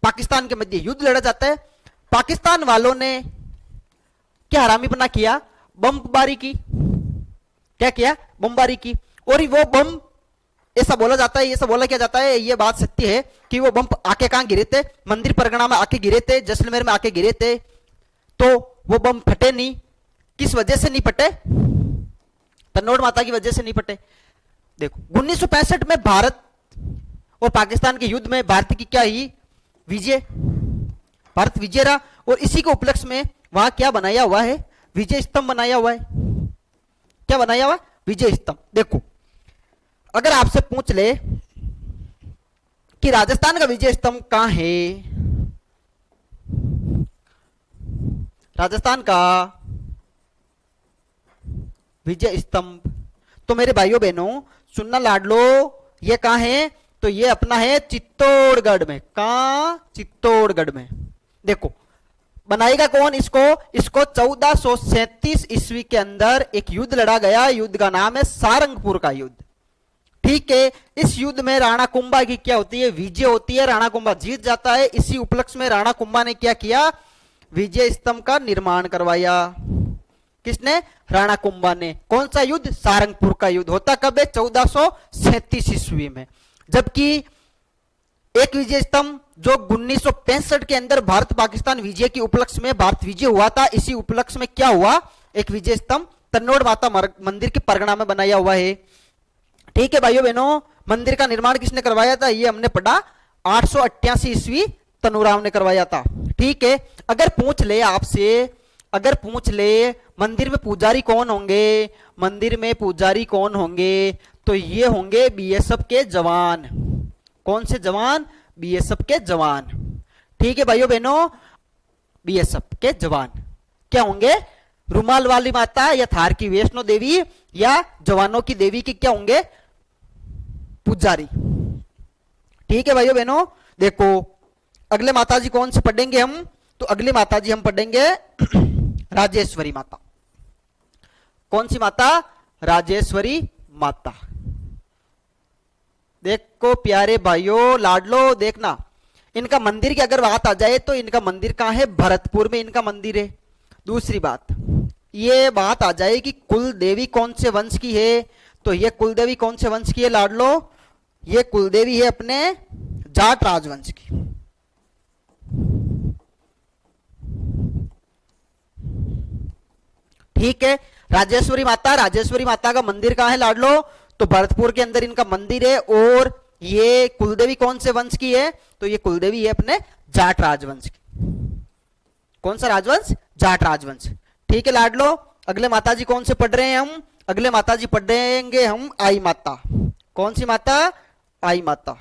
पाकिस्तान के मध्य युद्ध लड़ा जाता है। पाकिस्तान वालों ने क्या हरामीपना किया? बमबारी की। क्या किया? बमबारी की। और वो बम, ऐसा बोला जाता है, ऐसा बोला क्या जाता है, ये बात सत्य है कि वो बम आके कहां गिरे थे? मंदिर परगना में आके गिरे थे, जैसलमेर में आके गिरे थे। तो वो बम फटे नहीं। किस वजह से नहीं फटे? तन्नोट माता की वजह से नहीं फटे। देखो, 1965 में भारत और पाकिस्तान के युद्ध में भारत की क्या ही विजय, भारत विजय रहा। और इसी के उपलक्ष्य में वहां क्या बनाया हुआ है? विजय स्तंभ बनाया हुआ है। क्या बनाया हुआ? विजय स्तंभ। देखो, अगर आपसे पूछ ले कि राजस्थान का विजय स्तंभ कहां है, राजस्थान का विजय स्तंभ, तो मेरे भाइयों बहनों सुनना लाडलो, ये कहां है? तो ये अपना है चित्तौड़गढ़ में। कहां? चित्तौड़गढ़ में। देखो, बनाएगा कौन इसको? इसको 1437 ईस्वी के अंदर एक युद्ध लड़ा गया। युद्ध का नाम है सारंगपुर का युद्ध। ठीक है, इस युद्ध में राणा कुंभा की क्या होती है? विजय होती है। राणा कुंभा जीत जाता है। इसी उपलक्ष्य में राणा कुंभा ने क्या किया? विजय स्तंभ का निर्माण करवाया। किसने? राणा कुंभा ने। कौन सा युद्ध? सारंगपुर का युद्ध। होता कब है? 1437 ईस्वी में। जबकि एक विजय स्तंभ जो 1965 के अंदर भारत पाकिस्तान विजय के उपलक्ष्य में भारत विजय हुआ था, इसी उपलक्ष्य में क्या हुआ? एक विजय स्तंभ तन्नोट माता मंदिर के परगना में बनाया हुआ है। ठीक है भाइयों बहनों, मंदिर का निर्माण किसने करवाया था? ये हमने पढ़ा 888 ईस्वी तन्नूराव ने करवाया था। ठीक है, अगर पूछ ले आपसे, अगर पूछ ले मंदिर में पुजारी कौन होंगे, मंदिर में पुजारी कौन होंगे, तो ये होंगे बीएसएफ के जवान। कौन से जवान? बीएसएफ के जवान। ठीक है भाइयों बहनों, बीएसएफ के जवान क्या होंगे? रुमाल वाली माता या थार की वैष्णो देवी या जवानों की देवी की क्या होंगे? पुजारी। ठीक है भाइयों बहनों, देखो अगले माताजी कौन से पढ़ेंगे हम? तो अगली माताजी हम पढ़ेंगे राजेश्वरी माता। कौन सी माता? राजेश्वरी माता। देखो प्यारे भाइयों लाडलो, देखना इनका मंदिर की अगर बात आ जाए तो इनका मंदिर कहां है? भरतपुर में इनका मंदिर है। दूसरी बात, ये बात आ जाए कि कुल देवी कौन से वंश की है, तो ये कुल देवी कौन से वंश की है लाडलो? ये कुल देवी है अपने जाट राजवंश की। ठीक है। राजेश्वरी माता का मंदिर कहां है लाडलो? तो भरतपुर के अंदर इनका मंदिर है। और ये कुलदेवी कौन से वंश की है? तो ये कुलदेवी है अपने जाट राजवंश की। कौन सा राजवंश? जाट राजवंश। ठीक है लाडलो। अगले माताजी कौन से पढ़ रहे हैं हम? अगले माताजी पढ़ेंगे हम आई माता। कौन सी माता? आई माता।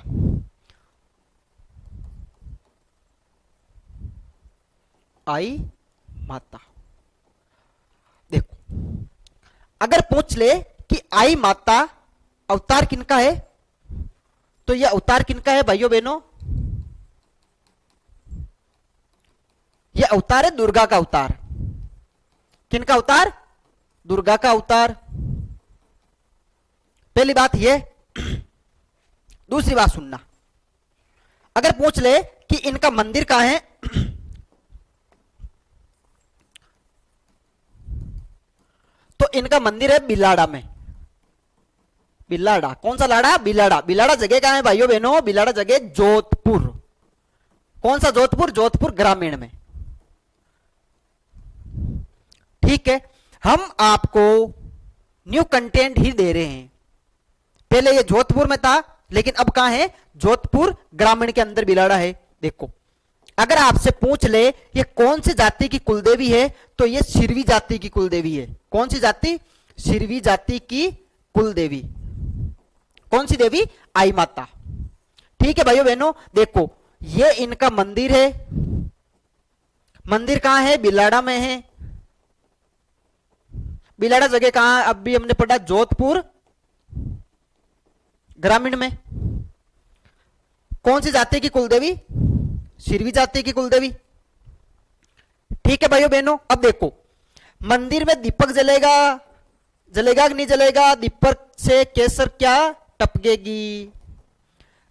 आई माता। देखो, अगर पूछ ले कि आई माता अवतार किनका है, तो यह अवतार किनका है भाइयों बहनों? यह अवतार है दुर्गा का अवतार। किनका अवतार? दुर्गा का अवतार। पहली बात यह। दूसरी बात सुनना, अगर पूछ ले कि इनका मंदिर कहां है, तो इनका मंदिर है बिलाड़ा में। बिलाड़ा, कौन सा लाड़ा? बिलाड़ा। बिलाड़ा जगह कहां है भाइयों बहनों? बिलाड़ा जगह जोधपुर। कौन सा जोधपुर? जोधपुर ग्रामीण में। ठीक है, हम आपको न्यू कंटेंट ही दे रहे हैं। पहले ये जोधपुर में था, लेकिन अब कहां है? जोधपुर ग्रामीण के अंदर बिलाड़ा है। देखो, अगर आपसे पूछ ले ये कौन सी जाति की कुलदेवी है, तो ये सिरवी जाति की कुलदेवी है। कौन सी जाति? सिरवी जाति की कुलदेवी। कौन सी देवी? आई माता। ठीक है भाइयों बहनों, देखो ये इनका मंदिर है। मंदिर कहां है? बिलाड़ा में है। बिलाड़ा जगह कहां? अब भी हमने पढ़ा जोधपुर ग्रामीण में। कौन सी जाति की कुलदेवी? सिरवी जाति की कुलदेवी। ठीक है भाइयों बहनों, अब देखो मंदिर में दीपक जलेगा, जलेगा कि नहीं जलेगा? दीपक से केसर क्या टपकेगी?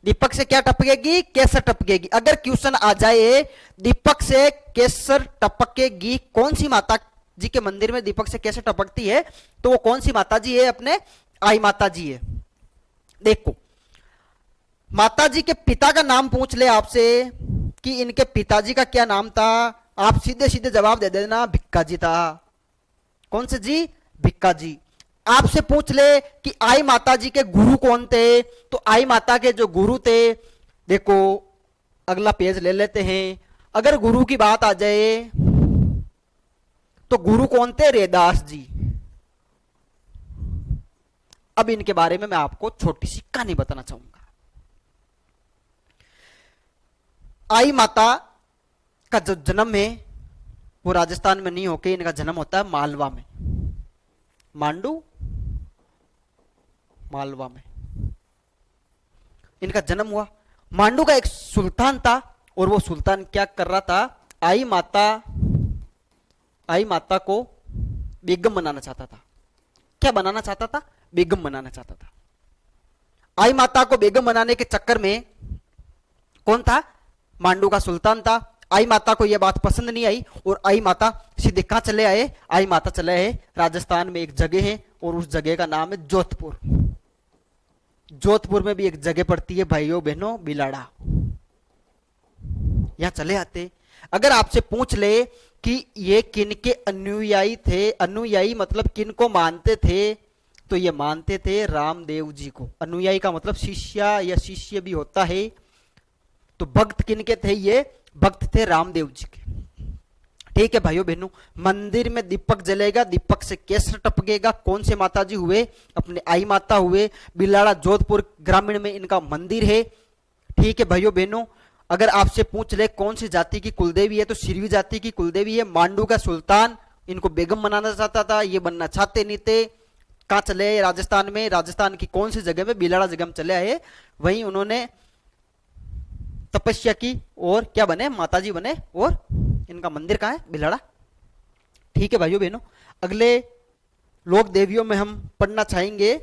दीपक से क्या टपकेगी? केसर टपकेगी। अगर क्वेश्चन आ जाए दीपक से केसर टपकेगी, कौन सी माता जी के मंदिर में दीपक से केसर टपकती है, तो वो कौन सी माता जी है? अपने आई माता जी है। देखो, माता जी के पिता का नाम पूछ ले आपसे कि इनके पिताजी का क्या नाम था, आप सीधे सीधे जवाब दे देना भिक्का जी था। कौन से जी? भिक्का जी। आपसे पूछ ले कि आई माता जी के गुरु कौन थे, तो आई माता के जो गुरु थे, देखो अगला पेज ले लेते हैं। अगर गुरु की बात आ जाए तो गुरु कौन थे? रैदास जी। अब इनके बारे में मैं आपको छोटी सी कहानी बताना चाहूंगा। आई माता का जो जन्म है वो राजस्थान में नहीं होके इनका जन्म होता है मालवा में। मांडू, मालवा में इनका जन्म हुआ। मांडू का एक सुल्तान था और वो सुल्तान क्या कर रहा था? आई माता को बेगम बनाना चाहता था। क्या बनाना चाहता था? बेगम बनाना चाहता था। आई माता को बेगम बनाने के चक्कर में कौन था? मांडू का सुल्तान था। आई माता को यह बात पसंद नहीं आई और आई माता सीधे कहां चले आए? आई माता चले आए राजस्थान में एक जगह है और उस जगह का नाम है जोधपुर। जोधपुर में भी एक जगह पड़ती है भाइयों बहनों बिलाड़ा, यहां चले आते। अगर आपसे पूछ ले कि ये किन के अनुयायी थे, अनुयायी मतलब किन को मानते थे, तो ये मानते थे रामदेव जी को। अनुयायी का मतलब शिष्य या शिष्य भी होता है। तो भक्त किन के थे? ये भक्त थे रामदेव जी के। ठीक है भाइयों बहनों, मंदिर में दीपक जलेगा, दीपक से केसर टपकेगा। कौन से माता जी हुए? अपने आई माता हुए। बिलाड़ा जोधपुर ग्रामीण में इनका मंदिर है। ठीक है भाइयों बहनों, अगर आपसे पूछ ले कौन सी जाति की कुलदेवी है, तो सिरवी जाति की कुलदेवी है। मांडू का सुल्तान इनको बेगम बनाना चाहता था, ये बनना चाहते नहीं थे। कहां चले आए? राजस्थान में। राजस्थान की कौन सी जगह में? बिलाड़ा जगह में चले आए। वहीं उन्होंने तपस्या की और क्या बने? माताजी बने। और इनका मंदिर कहां है? बिलाड़ा। ठीक है भाइयों बहनों, अगले लोक देवियों में हम पढ़ना चाहेंगे।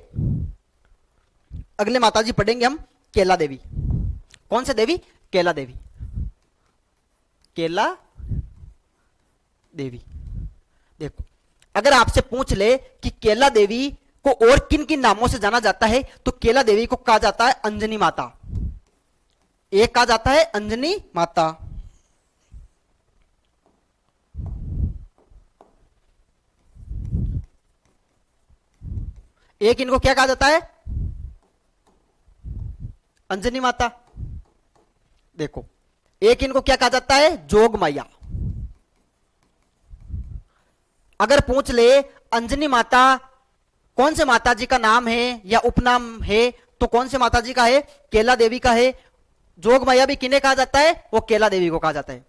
अगले माताजी पढ़ेंगे हम केला देवी। कौन से देवी? केला देवी। केला देवी। देखो, अगर आपसे पूछ ले कि केला देवी को और किन किन नामों से जाना जाता है, तो केला देवी को कहा जाता है अंजनी माता। एक कहा जाता है अंजनी माता। एक इनको क्या कहा जाता है? अंजनी माता। देखो, एक इनको क्या कहा जाता है? जोग मैया। अगर पूछ ले अंजनी माता कौन से माता जी का नाम है या उपनाम है, तो कौन से माता जी का है? केला देवी का है। जोग मैया भी किन्हें कहा जाता है? वो केला देवी को कहा जाता है।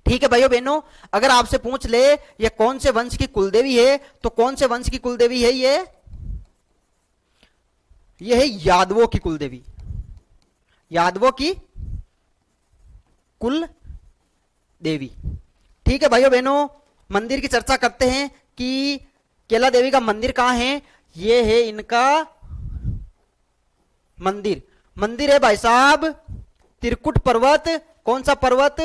ठीक है भाइयों बहनों, अगर आपसे पूछ ले ये कौन से वंश की कुलदेवी है, तो कौन से वंश की कुलदेवी है ये है यादवों की कुलदेवी, यादवों की कुल देवी। ठीक है भाइयों बहनों, मंदिर की चर्चा करते हैं कि केला देवी का मंदिर कहां है। ये है इनका मंदिर। मंदिर है भाई साहब त्रिकुट पर्वत। कौन सा पर्वत?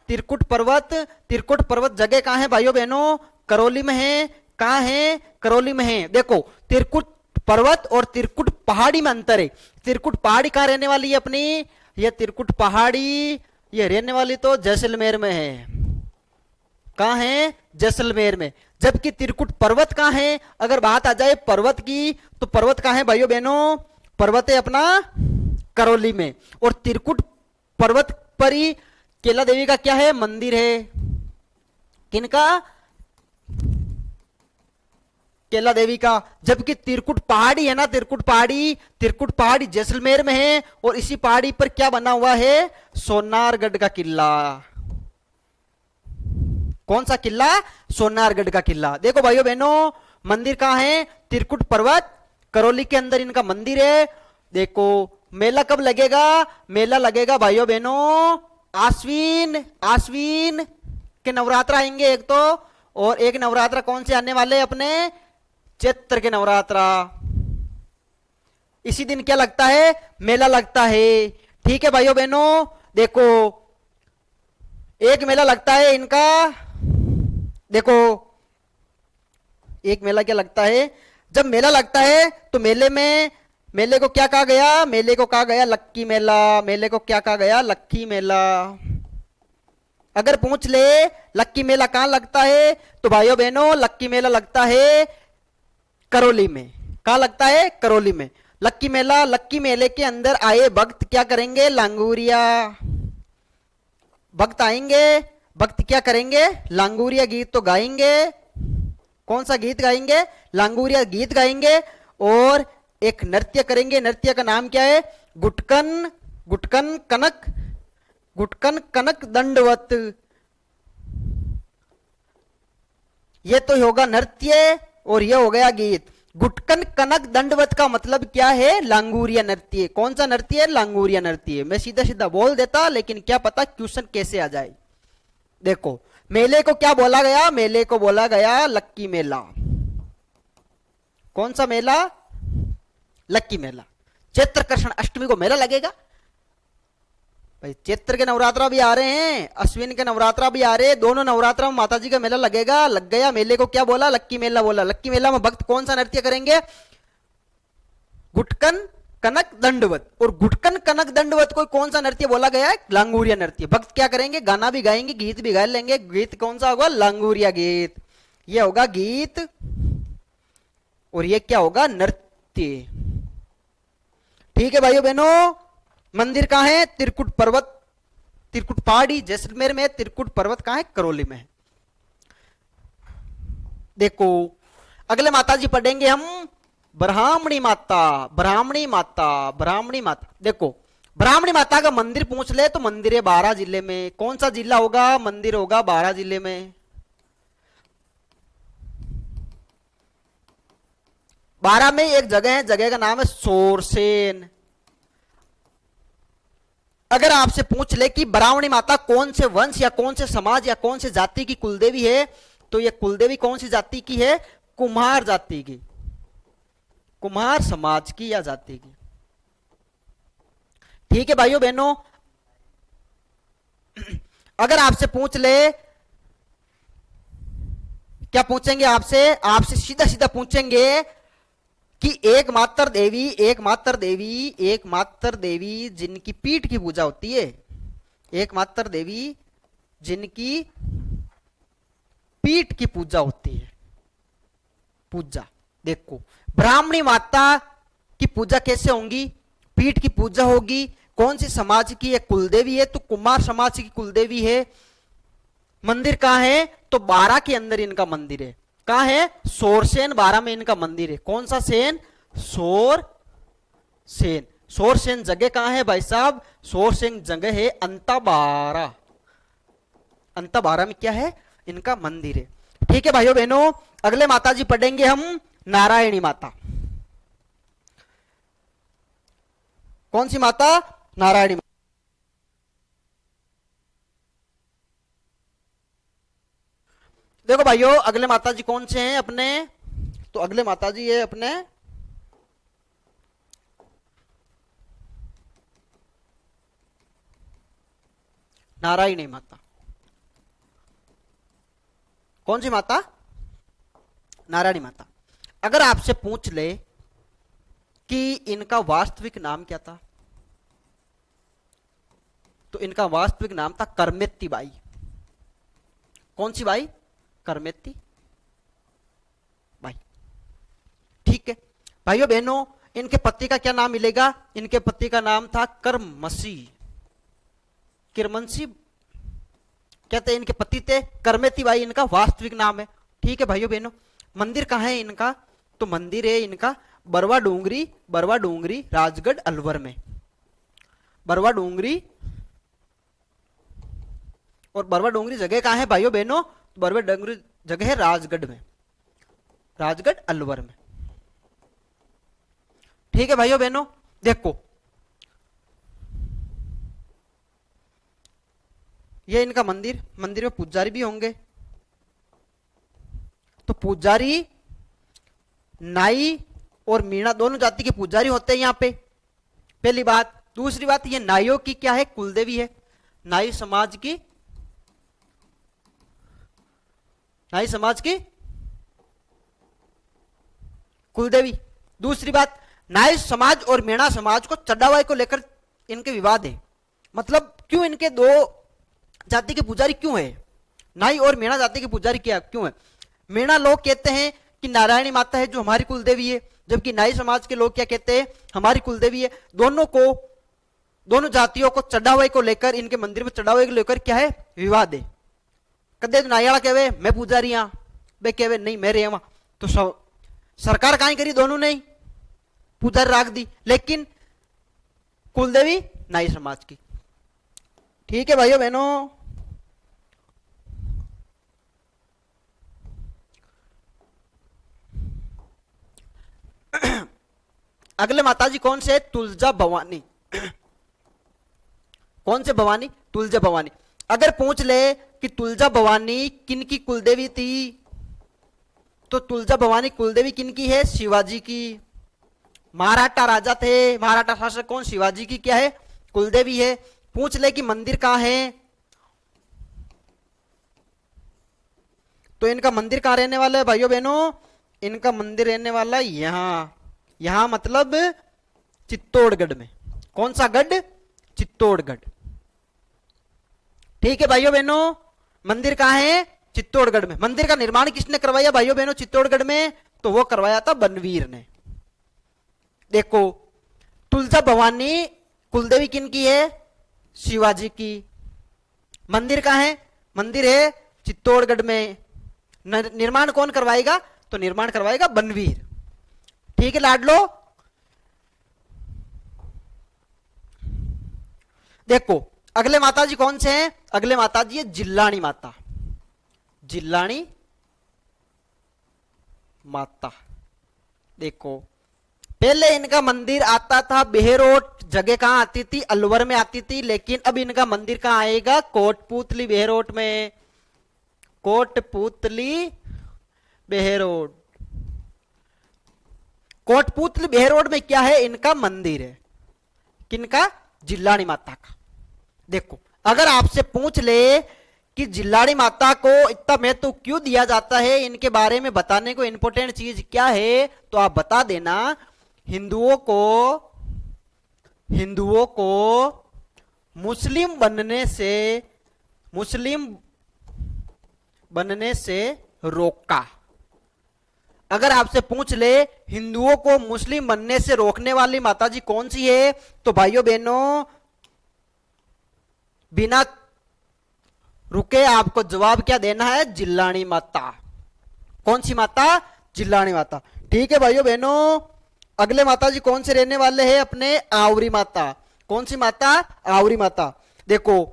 त्रिकुट पर्वत। त्रिकुट पर्वत जगह कहां है भाइयों बहनों? करौली में है। कहां है? करौली में है। देखो, त्रिकुट पर्वत और त्रिकुट पहाड़ी में अंतर है। त्रिकुट पहाड़ी कहां रहने वाली है अपनी? ये त्रिकुट पहाड़ी ये रहने वाली तो जैसलमेर में है। कहां है? जैसलमेर में। जबकि त्रिकुट पर्वत कहां है? अगर बात आ जाए पर्वत की, तो पर्वत कहां है भाइयों बहनों? पर्वत है अपना करौली में। और त्रिकुट पर्वत पर ही केला देवी का क्या है? मंदिर है। किनका? केला देवी का। जबकि त्रिकुट पहाड़ी है ना, त्रिकुट पहाड़ी जैसलमेर में है। और इसी पहाड़ी पर क्या बना हुआ है? सोनारगढ़ का किला। कौन सा किला? सोनारगढ़ का किला। देखो भाइयों बहनों, मंदिर कहां है? त्रिकुट पर्वत करौली के अंदर इनका मंदिर है। देखो, मेला कब लगेगा? मेला लगेगा भाइयों बहनों आश्विन के नवरात्र आएंगे एक तो, और एक नवरात्र कौन से आने वाले अपने? चैत्र के नवरात्रा। इसी दिन क्या लगता है? मेला लगता है। ठीक है भाइयों बहनों, देखो एक मेला लगता है इनका। देखो, एक मेला क्या लगता है? जब मेला लगता है तो मेले को क्या कहा गया? मेले को कहा गया लक्की मेला। मेले को क्या कहा गया? लक्की मेला। अगर पूछ ले लक्की मेला कहां लगता है, तो भाइयों बहनों लक्की मेला लगता है करौली में। कहां लगता है? करौली में। लक्की मेला, लक्की मेले के अंदर आए भक्त क्या करेंगे? लांगूरिया। भक्त आएंगे, भक्त क्या करेंगे? लांगूरिया गीत तो गाएंगे। कौन सा गीत गाएंगे? लांगूरिया गीत गाएंगे। और एक नृत्य करेंगे। नृत्य का नाम क्या है? गुटकन गुटकन कनक गुटकन कनक दंडवत। ये तो होगा नृत्य और ये हो गया गीत। गुटकन कनक दंडवत का मतलब क्या है? लांगूरिया नृत्य। कौन सा नृत्य है? लांगूरिया नृत्य। मैं सीधा सीधा बोल देता, लेकिन क्या पता क्वेश्चन कैसे आ जाए। देखो, मेले को क्या बोला गया? मेले को बोला गया लक्की मेला। कौन सा मेला? लक्की मेला। चैत्र कृष्ण अष्टमी को मेला लगेगा भाई। चैत्र के नवरात्रा भी आ रहे हैं, अश्विन के नवरात्रा भी आ रहे हैं। दोनों नवरात्रा में माता जी का मेला लगेगा। लग गया। मेले को क्या बोला? लक्की मेला बोला। लक्की मेला में भक्त कौन सा नृत्य करेंगे? गुटकन कनक दंडवत। और गुटकन कनक दंडवत को कौन सा नृत्य बोला गया है? लांगूरिया नृत्य। भक्त क्या करेंगे? गाना भी गाएंगे, गीत भी गा लेंगे। गीत कौन सा होगा? लांगूरिया गीत। ये होगा गीत और ये क्या होगा? नृत्य। ठीक है भाइयों बहनों, मंदिर कहां है? त्रिकुट पर्वत, त्रिकुट पहाड़ी जैसलमेर में। त्रिकुट पर्वत कहां है? करौली में। देखो, अगले माता जी पढ़ेंगे हम ब्राह्मणी माता। ब्राह्मणी माता, ब्राह्मणी माता। देखो, ब्राह्मणी माता का मंदिर पूछ ले तो मंदिर है बारां जिले में। कौन सा जिला होगा? मंदिर होगा बारां जिले में। बारां में एक जगह है, जगह का नाम है सोरसेन। अगर आपसे पूछ ले कि ब्राह्मणी माता कौन से वंश या कौन से समाज या कौन से जाति की कुलदेवी है, तो यह कुलदेवी कौन सी जाति की है? कुम्हार जाति की, कुम्हार समाज की या जाति की। ठीक है भाइयों बहनों, अगर आपसे पूछ ले, क्या पूछेंगे आपसे? आपसे सीधा सीधा पूछेंगे कि एकमात्र देवी जिनकी पीठ की पूजा होती है, एकमात्र देवी जिनकी पीठ की पूजा होती है, पूजा। देखो, ब्राह्मणी माता की पूजा कैसे होगी? पीठ की पूजा होगी। कौन सी समाज की है? कुलदेवी है, तो कुमार समाज की कुलदेवी है। मंदिर कहाँ है? तो 12 के अंदर इनका मंदिर है। कहाँ है? सोरसेन 12 में इनका मंदिर है। कौन सा सेन? सोरसेन। सोरसेन जगह कहाँ है भाई साहब? सोरसेन जगह है अंताबारा। अंताबारा में क्या है? इनका मंदिर है। ठीक है भाइयों बहनों, अगले माता जी पढ़ेंगे हम नारायणी माता। कौन सी माता? नारायणी माता। देखो भाइयों, अगले माता जी कौन से हैं अपने? तो अगले माता जी है अपने नारायणी माता। कौन सी माता? नारायणी माता। अगर आपसे पूछ ले कि इनका वास्तविक नाम क्या था, तो इनका वास्तविक नाम था करमेत्ती बाई। कौन सी बाई? करमेत्ती बाई। ठीक है भाइयों बहनों, इनके पति का क्या नाम मिलेगा? इनके पति का नाम था करमसी, किरमसी कहते हैं। इनके पति थे करमेती बाई, इनका वास्तविक नाम है। ठीक है भाइयों बहनों, मंदिर कहाँ है इनका? तो मंदिर है इनका बरवा डूंगरी राजगढ़ अलवर में। बरवा डूंगरी, और बरवा डूंगरी जगह कहाँ है भाइयों बहनों? तो बरवा डूंगरी जगह है राजगढ़ में, राजगढ़ अलवर में। ठीक है भाइयों बहनों, देखो ये इनका मंदिर, मंदिर में पुजारी भी होंगे। तो पुजारी नाई और मीणा दोनों जाति के पुजारी होते हैं यहां पे, पहली बात। दूसरी बात, ये नाइयों की क्या है? कुलदेवी है। नाई समाज की, नाई समाज की कुलदेवी। दूसरी बात, नाई समाज और मीणा समाज को चढ़ावाई को लेकर इनके विवाद है। मतलब क्यों इनके दो जाति के पुजारी क्यों है? नाई और मीणा जाति के पुजारी क्या क्यों है? मीणा लोग कहते हैं कि नारायणी माता है जो हमारी कुलदेवी है, जबकि नाई समाज के लोग क्या कहते हैं? हमारी कुलदेवी है। दोनों जातियों को चढ़ावे को लेकर, इनके मंदिर में चढ़ावे को लेकर क्या है? विवाद है। कदे तो नायाला कहवे मैं पुजारी हाँ, बे कहवे नहीं मैं रेवा। तो सरकार काई करी? दोनों ने पुजारी राख दी, लेकिन कुलदेवी नाई समाज की। ठीक है भाइयों बहनों, अगले माताजी कौन से? तुलजा भवानी। कौन से भवानी? तुलजा भवानी। अगर पूछ ले कि तुलजा भवानी किन की कुलदेवी थी, तो तुलजा भवानी कुलदेवी किन की है? शिवाजी की। मराठा राजा थे, मराठा शासक कौन? शिवाजी की क्या है? कुलदेवी है। पूछ ले कि मंदिर कहां है, तो इनका मंदिर कहां रहने वाला है भाइयों बहनों? इनका मंदिर रहने वाला यहां, यहां मतलब चित्तौड़गढ़ में। कौन सा गढ़? चित्तौड़गढ़। ठीक है भाइयों बहनों, मंदिर कहां है? चित्तौड़गढ़ में। मंदिर का निर्माण किसने करवाया भाइयों बहनों चित्तौड़गढ़ में? तो वो करवाया था बनवीर ने। देखो, तुलजा भवानी कुलदेवी किन की है? शिवाजी की। मंदिर कहां है? मंदिर है चित्तौड़गढ़ में। निर्माण कौन करवाएगा? तो निर्माण करवाएगा बनवीर। ठीक है लाडलो, देखो अगले माताजी कौन से हैं? अगले माताजी है जिल्लानी माता। जिल्लानी माता। देखो, पहले इनका मंदिर आता था बेहरोट, जगह कहां आती थी? अलवर में आती थी, लेकिन अब इनका मंदिर कहां आएगा? कोटपुतली बेहरोट में। कोटपुतली बेहरोट। कोटपुतली बेहरोड में क्या है? इनका मंदिर है। किनका? जिल्लानी माता का। देखो, अगर आपसे पूछ ले कि जिल्लानी माता को इतना महत्व क्यों दिया जाता है, इनके बारे में बताने को इंपॉर्टेंट चीज क्या है, तो आप बता देना। हिंदुओं को मुस्लिम बनने से रोका। अगर आपसे पूछ ले हिंदुओं को मुस्लिम बनने से रोकने वाली माता जी कौन सी है, तो भाइयों बहनों बिना रुके आपको जवाब क्या देना है, जिल्लानी माता। कौन सी माता, जिल्लानी माता। ठीक है भाइयों बहनों, अगले माता जी कौन से रहने वाले हैं, अपने आवरी माता। कौन सी माता, आवरी माता। देखो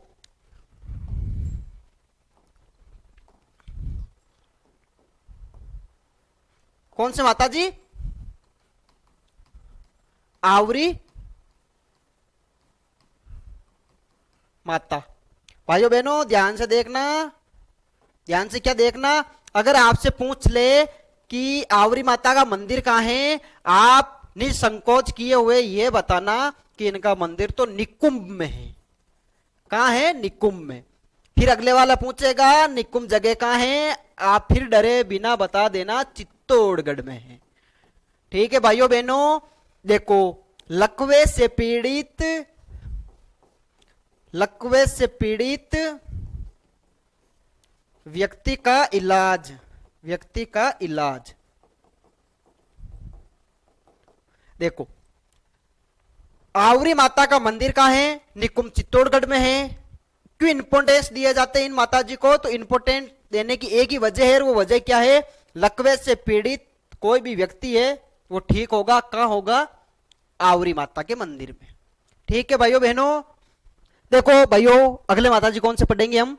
कौन से माता जी, आवरी माता। भाइयों बहनों ध्यान से देखना, ध्यान से क्या देखना, अगर आपसे पूछ ले कि आवरी माता का मंदिर कहाँ है, आप निसंकोच किए हुए ये बताना कि इनका मंदिर तो निकुंभ में है। कहाँ है, निकुंभ में। फिर अगले वाला पूछेगा निकुंभ जगह कहाँ है, आप फिर डरे बिना बता देना चित्तौड़गढ़ में है। ठीक है भाइयों बहनों, देखो लकवे से पीड़ित, लकवे से पीड़ित व्यक्ति का इलाज, व्यक्ति का इलाज। देखो आवरी माता का मंदिर कहाँ है, निकुंभ चित्तौड़गढ़ में है। क्यों इंपोर्टेंस दिए जाते हैं इन माता जी को, तो इंपोर्टेंट देने की एक ही वजह है, वो वजह क्या है, लकवे से पीड़ित कोई भी व्यक्ति है वो ठीक होगा, कहाँ होगा, आवरी माता के मंदिर में। ठीक है भाइयों बहनों, देखो भाइयों अगले माता जी कौन से पढ़ेंगे हम,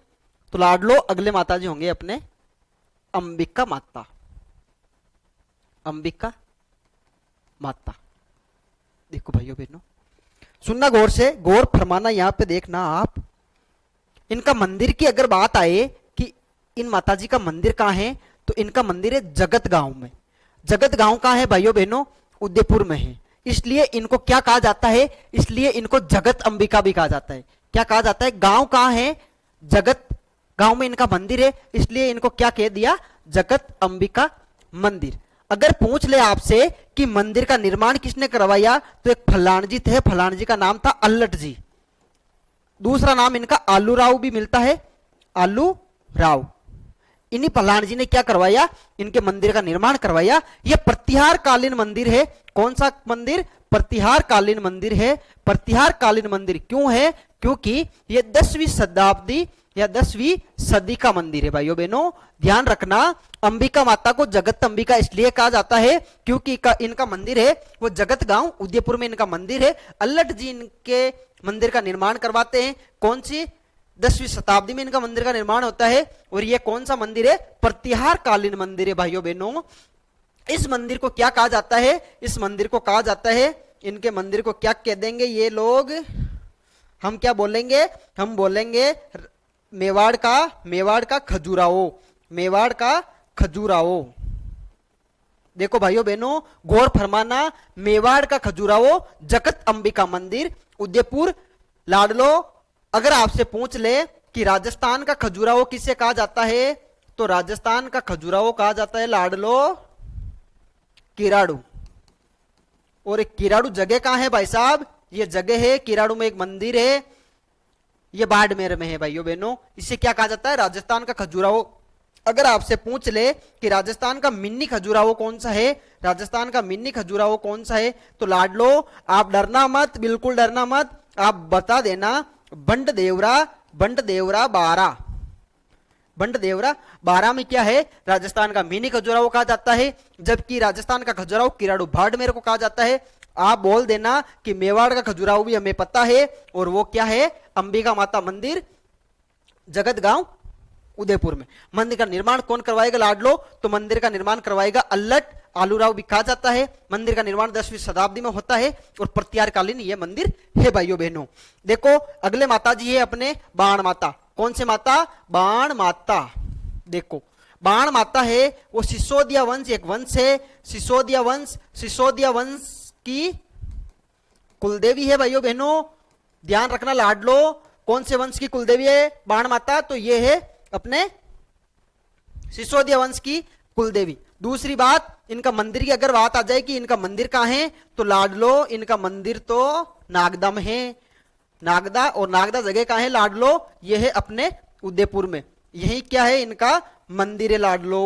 तो लाडलो अगले माता जी होंगे अपने अंबिका माता, अंबिका माता। देखो भाइयों बहनों सुनना गौर से, गौर फरमाना, यहां पे देखना आप, इनका मंदिर की अगर बात आए कि इन माता जी का मंदिर कहाँ है, तो इनका मंदिर है जगत गांव में। जगत गांव कहाँ है भाइयों बहनों, उदयपुर में है। इसलिए इनको क्या कहा जाता है, इसलिए इनको जगत अंबिका भी कहा जाता है। क्या कहा जाता है, गांव कहाँ है, जगत गांव में इनका मंदिर है, इसलिए इनको क्या कह दिया, जगत अंबिका मंदिर। अगर पूछ ले आपसे कि मंदिर का निर्माण किसने करवाया, तो एक फलाण जी थे, फलाण जी का नाम था अल्लट जी। दूसरा नाम इनका आलू राव भी मिलता है, आलू राव। इन्हीं फलाण जी ने क्या करवाया, इनके मंदिर का निर्माण करवाया। यह प्रतिहार कालीन मंदिर है। कौन सा मंदिर, प्रतिहार कालीन मंदिर है। प्रतिहार कालीन मंदिर क्यों है, क्योंकि यह 10वीं शताब्दी या 10वीं सदी का मंदिर है। भाइयों बहनों ध्यान रखना, अंबिका माता को जगत अंबिका इसलिए कहा जाता है क्योंकि इनका मंदिर है वो जगत गांव उदयपुर में इनका मंदिर है। अल्लट जी इनके मंदिर का निर्माण करवाते हैं। कौन सी, 10वीं शताब्दी में इनका मंदिर का निर्माण होता है। और ये कौन सा मंदिर है, प्रतिहार कालीन मंदिर है। भाइयों बहनों इस मंदिर को क्या कहा जाता है, इस मंदिर को कहा जाता है, इनके मंदिर को क्या कह देंगे ये लोग, हम क्या बोलेंगे, हम बोलेंगे मेवाड़ का खजुराहो, मेवाड़ का खजुराहो। देखो भाइयों बहनों गौर फरमाना, मेवाड़ का खजुराहो, जगत अंबिका मंदिर, उदयपुर, लाडलो। अगर आपसे पूछ ले कि राजस्थान का खजुराहो किसे कहा जाता है, तो राजस्थान का खजुराहो कहा जाता है लाडलो किराड़ू। और एक किराड़ू जगह कहां है भाई साहब, ये जगह है किराड़ू में एक मंदिर है, ये बाड़मेर में है। भाइयों बहनों इसे क्या कहा जाता है, राजस्थान का खजुराहो। अगर आपसे पूछ ले कि राजस्थान का मिनी खजुराहो कौन सा है, राजस्थान का मिनी खजुराहो कौन सा है, तो लाडलो आप डरना मत, बिल्कुल डरना मत, आप बता देना बंड देवरा, बंड देवरा 12। बंड देवरा 12 में क्या है, राजस्थान का मिनी खजुराहो कहा जाता है, जबकि राजस्थान का खजुराहो किराड़ू बाड़मेर को कहा जाता है। आप बोल देना कि मेवाड़ का खजुराहो भी हमें पता है, और वो क्या है, अंबिका माता मंदिर, जगत गांव उदयपुर में। मंदिर का निर्माण कौन करवाएगा लाडलो, तो मंदिर का निर्माण करवाएगा अल्लट आलूराव भी कहा जाता है। मंदिर का निर्माण 10वीं शताब्दी में होता है और प्रतिहार कालीन ये मंदिर है। भाइयों बहनों देखो अगले माता जी है अपने बाण माता। कौन से माता, बाण माता। देखो बाण माता है वो सिसोदिया वंश, एक वंश है सिसोदिया वंश, सिसोदिया वंश की कुलदेवी है। भाइयों बहनों ध्यान रखना लाडलो, कौन से वंश की कुलदेवी है बाण माता, तो ये है अपने सिसोदिया वंश की कुलदेवी। दूसरी बात, इनका मंदिर की अगर बात आ जाए कि इनका मंदिर कहां है, तो लाडलो इनका मंदिर तो नागदा में है। नागदा, और नागदा जगह कहां है लाडलो, यह है अपने उदयपुर में। यही क्या है इनका मंदिर है लाडलो।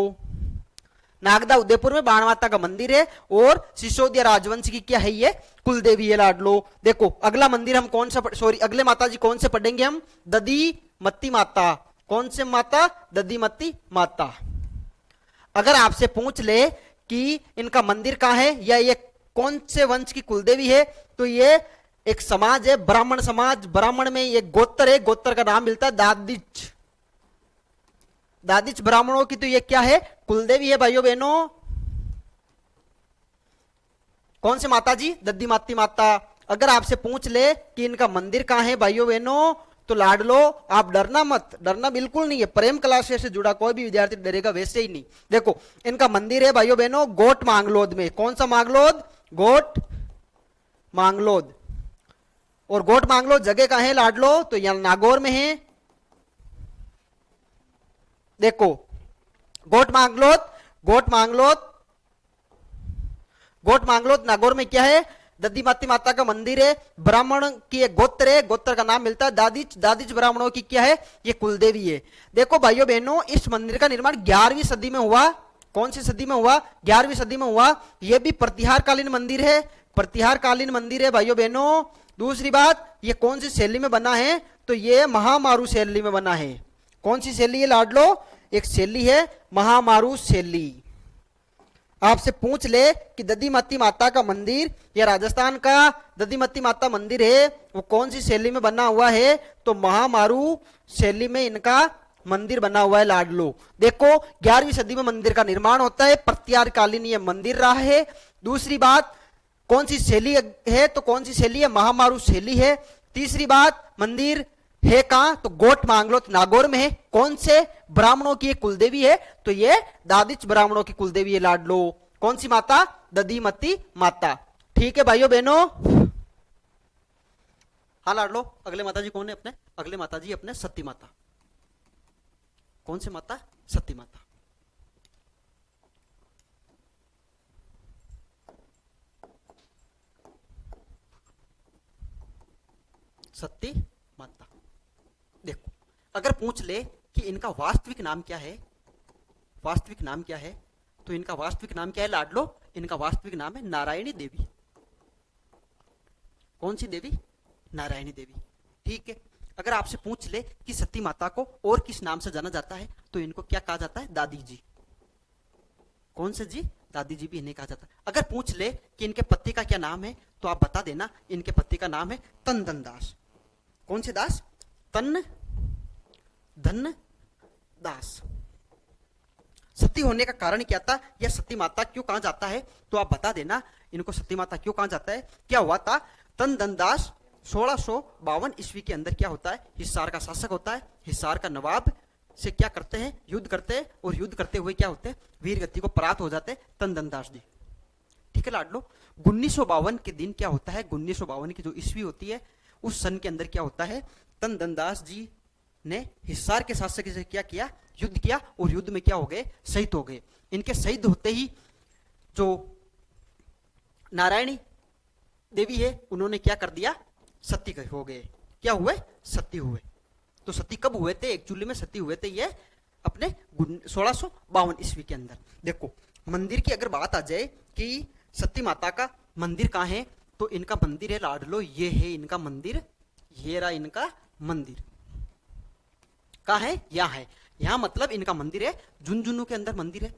नागदा उदयपुर में बाण माता का मंदिर है और सिसोदिया राजवंश की क्या है ये कुलदेवी है लाडलो। देखो अगला मंदिर हम कौन सा सॉरी अगले माता जी कौन से पढ़ेंगे हम, ददी मत्ती माता। कौन से माता, ददी मत्ती माता। अगर आपसे पूछ ले कि इनका मंदिर कहां है या ये कौन से वंश की कुलदेवी है, तो ये एक समाज है ब्राह्मण समाज। ब्राह्मण में एक गोत्र है, गोत्र का नाम मिलता है दादिच। दादिच ब्राह्मणों की तो ये क्या है, कुलदेवी है भाइयों बहनों। कौन से माता जी, दद्दी माती माता। अगर आपसे पूछ ले कि इनका मंदिर कहां है भाइयों बहनों, तो लाडलो आप डरना मत, डरना बिल्कुल नहीं है। प्रेम क्लास से जुड़ा कोई भी विद्यार्थी डरेगा वैसे ही नहीं। देखो इनका मंदिर है भाइयों बहनों गोट मांगलोद में। कौन सा मांगलोद, गोट मांगलोद। और गोट मांगलोद जगह कहां है लाडलो, तो यहां नागौर में है। देखो गोट मांगलोद, गोट मांगलोद, गोट मांगलोद नागौर में क्या है, दद्दी माती माता का मंदिर है। ब्राह्मण की एक गोत्र है, गोत्र का नाम मिलता है दादिच। दादिच ब्राह्मणों की क्या है, ये कुलदेवी है। देखो भाइयों बहनों इस मंदिर का निर्माण 11वीं सदी में हुआ। कौन सी सदी में हुआ, 11वीं सदी में हुआ। यह भी प्रतिहार कालीन मंदिर है, प्रतिहार कालीन मंदिर है भाइयों बहनों। दूसरी बात, ये कौन सी शैली में बना है, तो ये महामारू शैली में बना है। कौन सी शैली है लाडलो, एक शैली है महामारू शैली। आपसे पूछ ले कि दधीमती माता का मंदिर या राजस्थान का दधीमती माता मंदिर है वो कौन सी शैली में बना हुआ है, तो महामारू शैली में इनका मंदिर बना हुआ है लाडलो। देखो 11वीं सदी में मंदिर का निर्माण होता है, प्रत्यारकालीन ये मंदिर रहा है। दूसरी बात, कौन सी शैली है, तो कौन सी शैली है, महामारू शैली है। तीसरी बात, मंदिर है कहां, तो गोट मांगलोद नागौर में है। कौन से ब्राह्मणों की एक कुलदेवी है, तो ये दादिच ब्राह्मणों की कुलदेवी है लाडलो। कौन सी माता, दधीमती माता। ठीक है भाइयों बहनों। हाँ लाडलो, अगले माता जी कौन है अपने, अगले माता जी अपने सती माता। कौन से माता, सती माता। सती माता। देखो अगर पूछ ले कि इनका वास्तविक नाम क्या है, वास्तविक नाम क्या है, तो इनका वास्तविक नाम क्या है लाडलो, इनका वास्तविक नाम है नारायणी देवी। कौन सी देवी, नारायणी देवी। ठीक है। अगर आपसे पूछ ले कि सती माता को और किस नाम से जाना जाता है, तो इनको क्या कहा जाता है, दादी जी। कौन से जी, दादी जी भी इन्हें कहा जाता है। अगर पूछ ले कि इनके पति का क्या नाम है, तो आप बता देना इनके पति का नाम है तन दास। कौन से दास, तन धन दास। सती होने का कारण क्या था, या सती माता क्यों कहा जाता है, तो आप बता देना इनको सती माता क्यों कहा जाता है। क्या हुआ था, तन धन दास 1652 ईस्वी के अंदर क्या होता है, हिसार का शासक होता है। हिसार का नवाब से क्या करते हैं, युद्ध करते हैं, और युद्ध करते हुए क्या होते हैं, वीर गति को प्राप्त हो जाते हैं तन धन दास जी। ठीक है लाडलो। 1952 के दिन क्या होता है, 1952 की जो ईस्वी होती है उस सन के अंदर क्या होता है, तन धन दास जी ने हिसार के शासक से क्या किया, युद्ध किया, और युद्ध में क्या हो गए, शहीद हो गए। इनके शहीद होते ही जो नारायणी देवी है उन्होंने क्या कर दिया, सती हो गए। क्या हुए, सती हुए। तो सती कब हुए थे, एक्चुअली में सती हुए थे ये अपने 1652 ईस्वी के अंदर। देखो मंदिर की अगर बात आ जाए कि सती माता का मंदिर कहां है, तो इनका मंदिर है लाडलो, ये है इनका मंदिर, ये रहा इनका मंदिर। कहां है, यहां है। यहां मतलब इनका मंदिर है झुंझुनू के अंदर मंदिर है,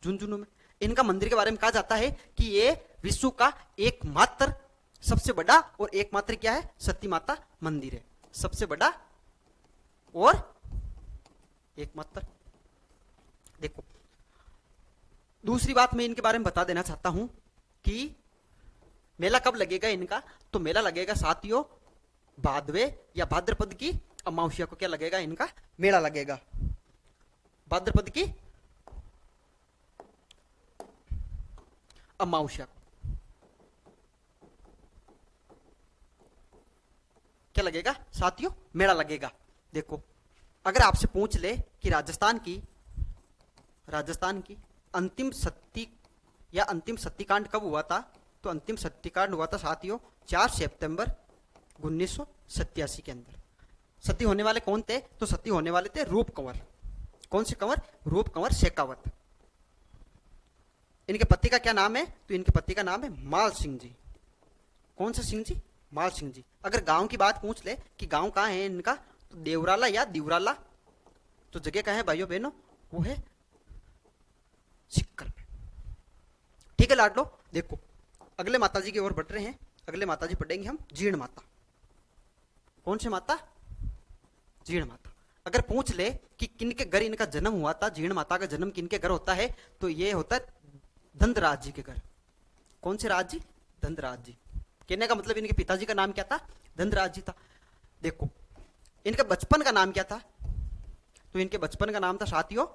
झुंझुनू में। इनका मंदिर के बारे में कहा जाता है कि ये विश्व का एकमात्र सबसे बड़ा और एकमात्र क्या है, सती माता मंदिर है, सबसे बड़ा और एकमात्र। देखो दूसरी बात मैं इनके बारे में बता देना चाहता हूं कि मेला कब लगेगा इनका, तो मेला लगेगा साथियों भादवे या भाद्रपद की अमावस्या को क्या लगेगा, इनका मेला लगेगा। भाद्रपद की अमावस्या क्या लगेगा साथियों, मेला लगेगा। देखो अगर आपसे पूछ ले कि राजस्थान की अंतिम सती या अंतिम सत्तीकांड कब हुआ था, तो अंतिम सत्तीकांड हुआ था साथियों 4 सितंबर 1987 के अंदर। सती होने वाले कौन थे, तो सती होने वाले थे रूप कंवर। कौन से कंवर? रूप कंवर शेखावत। इनके पति का क्या नाम है? तो इनके पति का नाम है माल सिंह जी। कौन सा सिंह जी? माल सिंह जी। अगर गांव की बात पूछ ले कि गांव कहाँ है इनका, तो देवराला या दिवराला, तो जगह कहाँ है भाइयों बहनों? वो है सिक्कर में। ठीक है लाडलो, देखो अगले माता जी की ओर बढ़ रहे हैं। अगले माता जी पढ़ेंगे हम जीर्ण माता। कौन सी माता? जीर्ण माता। अगर पूछ ले कि किनके घर इनका जन्म हुआ था, जीर्ण माता का जन्म किनके घर होता है, तो ये होता है धनराज जी के घर। कौन से राज जी? धनराज जी। कहने का मतलब इनके पिताजी का नाम क्या था? धनराज जी था। देखो इनके बचपन का नाम क्या था? तो इनके बचपन का नाम था साथियों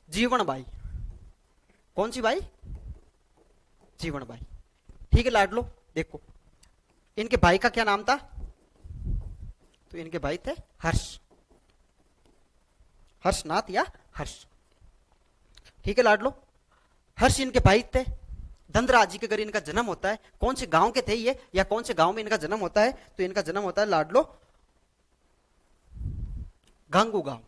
जीवन बाई। कौन सी बाई? जीवन बाई। ठीक है लाडलो, देखो इनके भाई का क्या नाम था? तो इनके भाई थे हर्ष, हर्षनाथ या हर्ष। ठीक है लाडलो, हर्ष इनके भाई थे। धनराज जी के घर इनका जन्म होता है। कौन से गांव के थे ये, या कौन से गांव में इनका जन्म होता है? तो इनका जन्म होता है लाडलो गांगू गांव।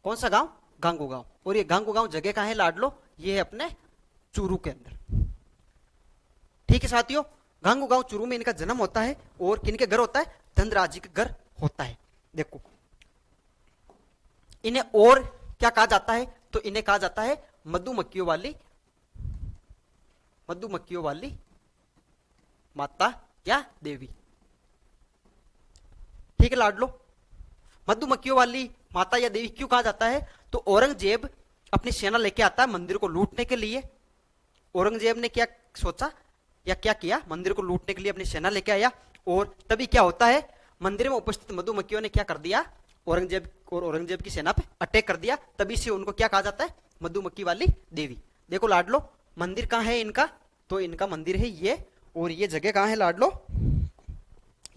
कौन सा गांव? गांगू गांव। और ये गांगू गांव जगह कहाँ है लाडलो? ये है अपने चूरू के अंदर। ठीक है साथियों, गांगू गांव चूरू में इनका जन्म होता है। और किनके घर होता है? धनराज जी के घर होता है। देखो इन्हें और क्या कहा जाता है? तो इन्हें कहा जाता है मधुमक्खियों वाली, मधुमक्खियों वाली माता या देवी। ठीक है लाडलो, मधुमक्खियों वाली माता या देवी क्यों कहा जाता है? तो औरंगजेब अपनी सेना लेके आता है मंदिर को लूटने के लिए। औरंगजेब ने क्या सोचा या क्या किया? मंदिर को लूटने के लिए अपनी सेना लेके आया। और तभी क्या होता है? मंदिर में उपस्थित मधुमक्खियों ने क्या कर दिया? औरंगजेब और औरंगजेब की सेना पे अटैक कर दिया। तभी से उनको क्या कहा जाता है? मधुमक्खी वाली देवी। देखो लाडलो, मंदिर कहाँ है इनका? तो इनका मंदिर है ये। और ये जगह कहाँ है लाडलो?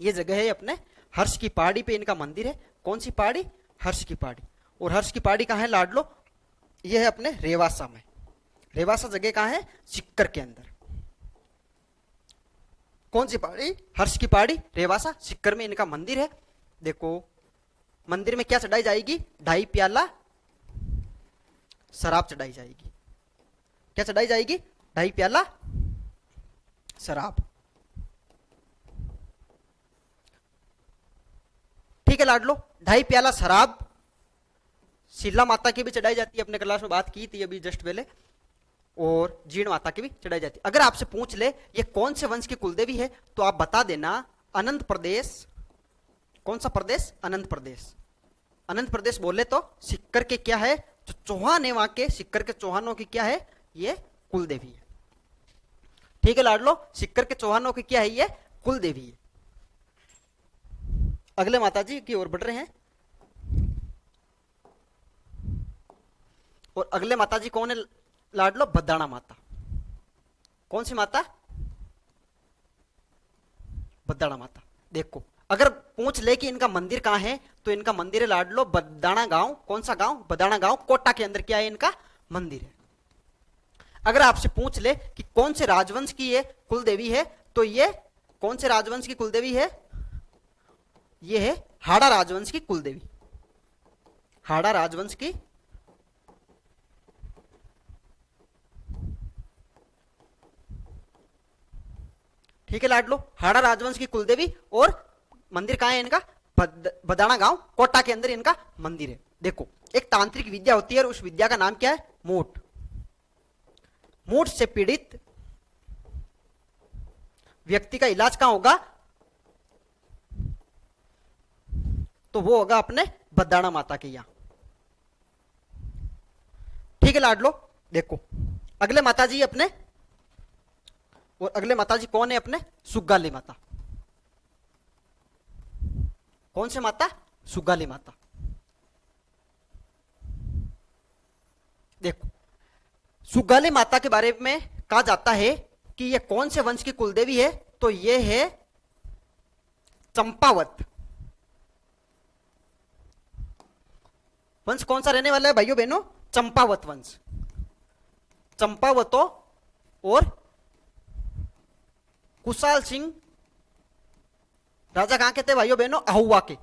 ये जगह है अपने हर्ष की पहाड़ी पे इनका मंदिर है। कौन सी पहाड़ी? हर्ष की पहाड़ी। और हर्ष की पहाड़ी कहाँ है लाडलो? ये है अपने रेवासा में। रेवासा जगह कहाँ है? सिक्कर के अंदर। कौन सी पहाड़ी? हर्ष की पहाड़ी, रेवासा, सिक्कर में इनका मंदिर है। देखो मंदिर में क्या चढ़ाई जाएगी? 2.5 प्याला शराब चढ़ाई जाएगी। क्या चढ़ाई जाएगी? 2.5 प्याला शराब। ठीक है लाडलो, 2.5 प्याला शराब शीला माता की भी चढ़ाई जाती है। अपने क्लास में बात की थी अभी जस्ट पहले। और जीर्ण माता की भी चढ़ाई जाती है। अगर आपसे पूछ ले ये कौन से वंश की कुलदेवी है, तो आप बता देना अनंत प्रदेश। कौन सा प्रदेश? अनंत प्रदेश। अनंत प्रदेश बोले तो सिक्कर के क्या है? जो चौहान है वहां के, सिक्कर के चौहानों की क्या है? ये कुलदेवी है। ठीक है लाडलो, सिक्कर के चौहानों की क्या है? ये कुलदेवी है। अगले माताजी की ओर बढ़ रहे हैं। और अगले माताजी कौन है लाडलो? बदाना माता। कौन सी माता? बदाना माता। देखो अगर पूछ ले कि इनका मंदिर कहां है, तो इनका मंदिर है लाडलो बदाना गांव। कौन सा गांव? बदाना गांव, कोटा के अंदर क्या है इनका मंदिर है। अगर आपसे पूछ ले कि कौन से राजवंश की ये कुलदेवी है, तो ये कौन से राजवंश की कुलदेवी है? ये है हाड़ा राजवंश की कुलदेवी। हाड़ा राजवंश की ठीक है लाडलो, हाड़ा राजवंश की कुलदेवी। और मंदिर कहां है इनका? बदाना गांव, कोटा के अंदर इनका मंदिर है। देखो एक तांत्रिक विद्या होती है और उस विद्या का नाम क्या है? मूठ। मूठ से पीड़ित व्यक्ति का इलाज कहां होगा? तो वो होगा अपने बदाना माता के यहां। ठीक है लाडलो, देखो अगले माताजी अपने, और अगले माताजी कौन है अपने? सुग्गाली माता। कौन से माता? सुग्गाली माता। देखो सुग्गाली माता के बारे में कहा जाता है कि यह कौन से वंश की कुलदेवी है? तो यह है चंपावत वंश। कौन सा रहने वाला है भाइयों बहनों? चंपावत वंश। चंपावतों और कुशाल सिंह राजा कहां के थे भाइयों बहनों? अहुआ के।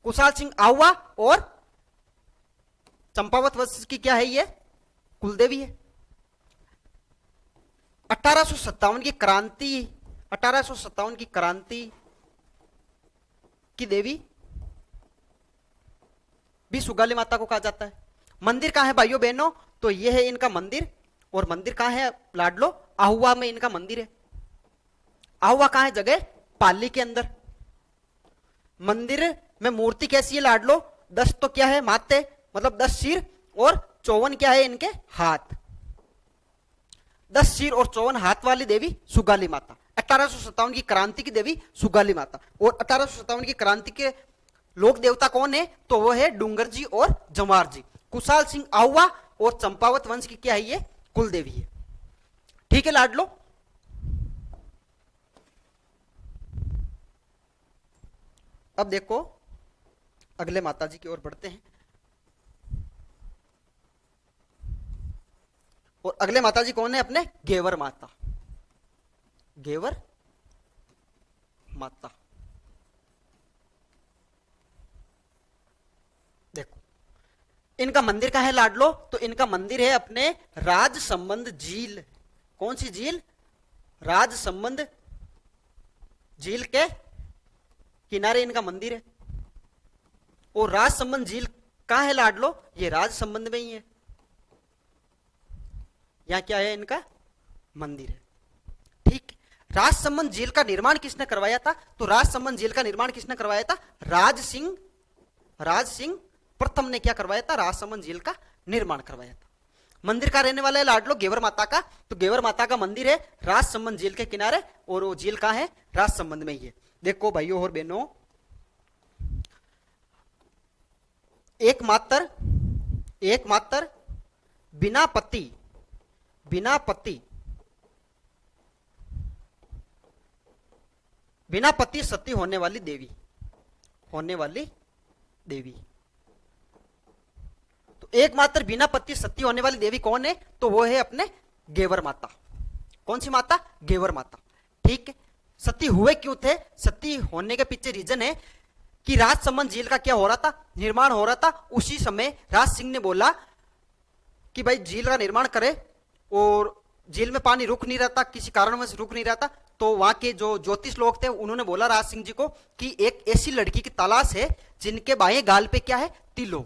कुशाल सिंह आहुआ और चंपावत वंश की क्या है ये, कुलदेवी है। 1857 की क्रांति, 1857 की क्रांति की देवी भी सुगाली माता को कहा जाता है। मंदिर कहां है भाइयों बहनों, तो ये है इनका मंदिर। और मंदिर कहां है लाडलो, आहुआ में इनका मंदिर है। आहुआ कहां है जगह, पाली के अंदर। मंदिर में मूर्ति कैसी है लाडलो, 10 तो क्या है माते, मतलब 10 सिर और 54 क्या है इनके हाथ। 10 सिर और 54 हाथ वाली देवी सुगाली माता। 1857 की क्रांति की देवी सुगाली माता। और 1857 की क्रांति के लोक देवता कौन है, तो वो है डूंगर जी और जमार जी। कुशाल सिंह आहुआ और चंपावत वंश की क्या है ये, कुल देवी है। ठीक है लाडलो। अब देखो अगले माता जी की ओर बढ़ते हैं। और अगले माता जी कौन है, अपने गेवर माता। गेवर माता देखो इनका मंदिर कहां है लाडलो, तो इनका मंदिर है अपने राज संबंध झील। कौन सी झील, राज संबंध झील के किनारे इनका मंदिर है। और राज संबंध झील कहां है लाडलो, ये राज संबंध में ही है। यहां क्या है, इनका मंदिर है। ठीक, राजसमंद झील का निर्माण किसने करवाया था, तो राजसमंद झील का निर्माण किसने करवाया था, राज सिंह प्रथम ने क्या करवाया था, राजसमंद झील का निर्माण करवाया था। मंदिर का रहने वाला है लाडलो, गेवर माता का। तो गेवर माता का मंदिर है राजसमंद झील के किनारे, और वो झील कहां है, राजसमंद में ही है। देखो भाइयों और बहनों, एकमात्र बिना पति सती होने वाली देवी। तो एकमात्र बिना पति सती होने वाली देवी कौन है, तो वो है अपने गेवर माता। कौन सी माता, गेवर माता। ठीक है, सती हुए क्यों थे, सती होने के पीछे रीजन है कि राजसमंद झील का क्या हो रहा था, निर्माण हो रहा था। उसी समय राज सिंह ने बोला कि भाई झील का निर्माण करे, और झील में पानी रुक नहीं रहा था, किसी कारणवश रुक नहीं रहा था। तो वहां के जो ज्योतिष लोग थे उन्होंने बोला राज सिंह जी को कि एक ऐसी लड़की की तलाश है जिनके बाएं गाल पे क्या है, तिलो,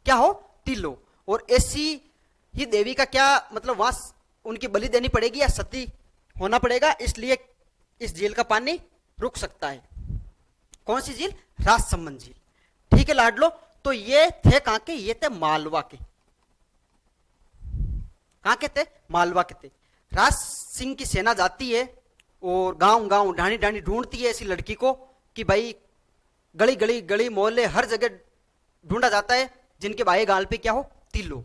क्या हो, तिलो। और ऐसी ही देवी का क्या मतलब, वहां उनकी बलि देनी पड़ेगी या सती होना पड़ेगा, इसलिए इस झील का पानी रुक सकता है। कौन सी झील, राजसमंद झील। ठीक है लाडलो। तो ये थे कहां के, ये थे मालवा के। कहां के थे, मालवा के थे। राज सिंह की सेना जाती है और गांव गांव ढाणी ढाणी ढूंढती है ऐसी लड़की को कि भाई गली गली गली मोहल्ले हर जगह ढूंढा जाता है जिनके बाएं गाल पे क्या हो, तिलो।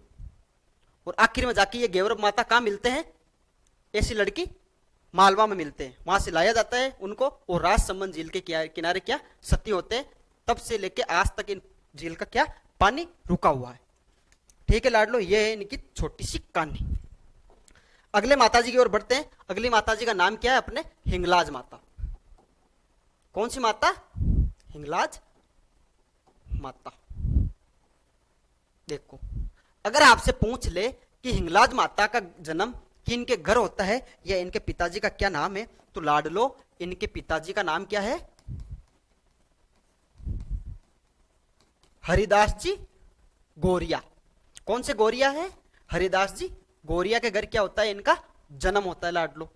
और आखिर में जाके ये गेवर माता कहां मिलते हैं, ऐसी लड़की मालवा में मिलते हैं, वहां से लाया जाता है उनको, और राजसमंद झील के किनारे क्या सती होते हैं। तब से लेके आज तक इन झील का क्या पानी रुका हुआ है। ठीक है लाडलो, ये है इनकी छोटी सी कहानी। अगले माताजी की ओर बढ़ते हैं। अगली माताजी का नाम क्या है, अपने हिंगलाज माता। कौन सी माता, हिंगलाज माता। देखो अगर आपसे पूछ ले कि हिंगलाज माता का जन्म किनके घर होता है या इनके पिताजी का क्या नाम है, तो लाडलो इनके पिताजी का नाम क्या है, हरिदास जी गोरिया। कौन से गोरिया है, हरिदास जी गोरिया के घर क्या होता है, इनका जन्म होता है लाडलो।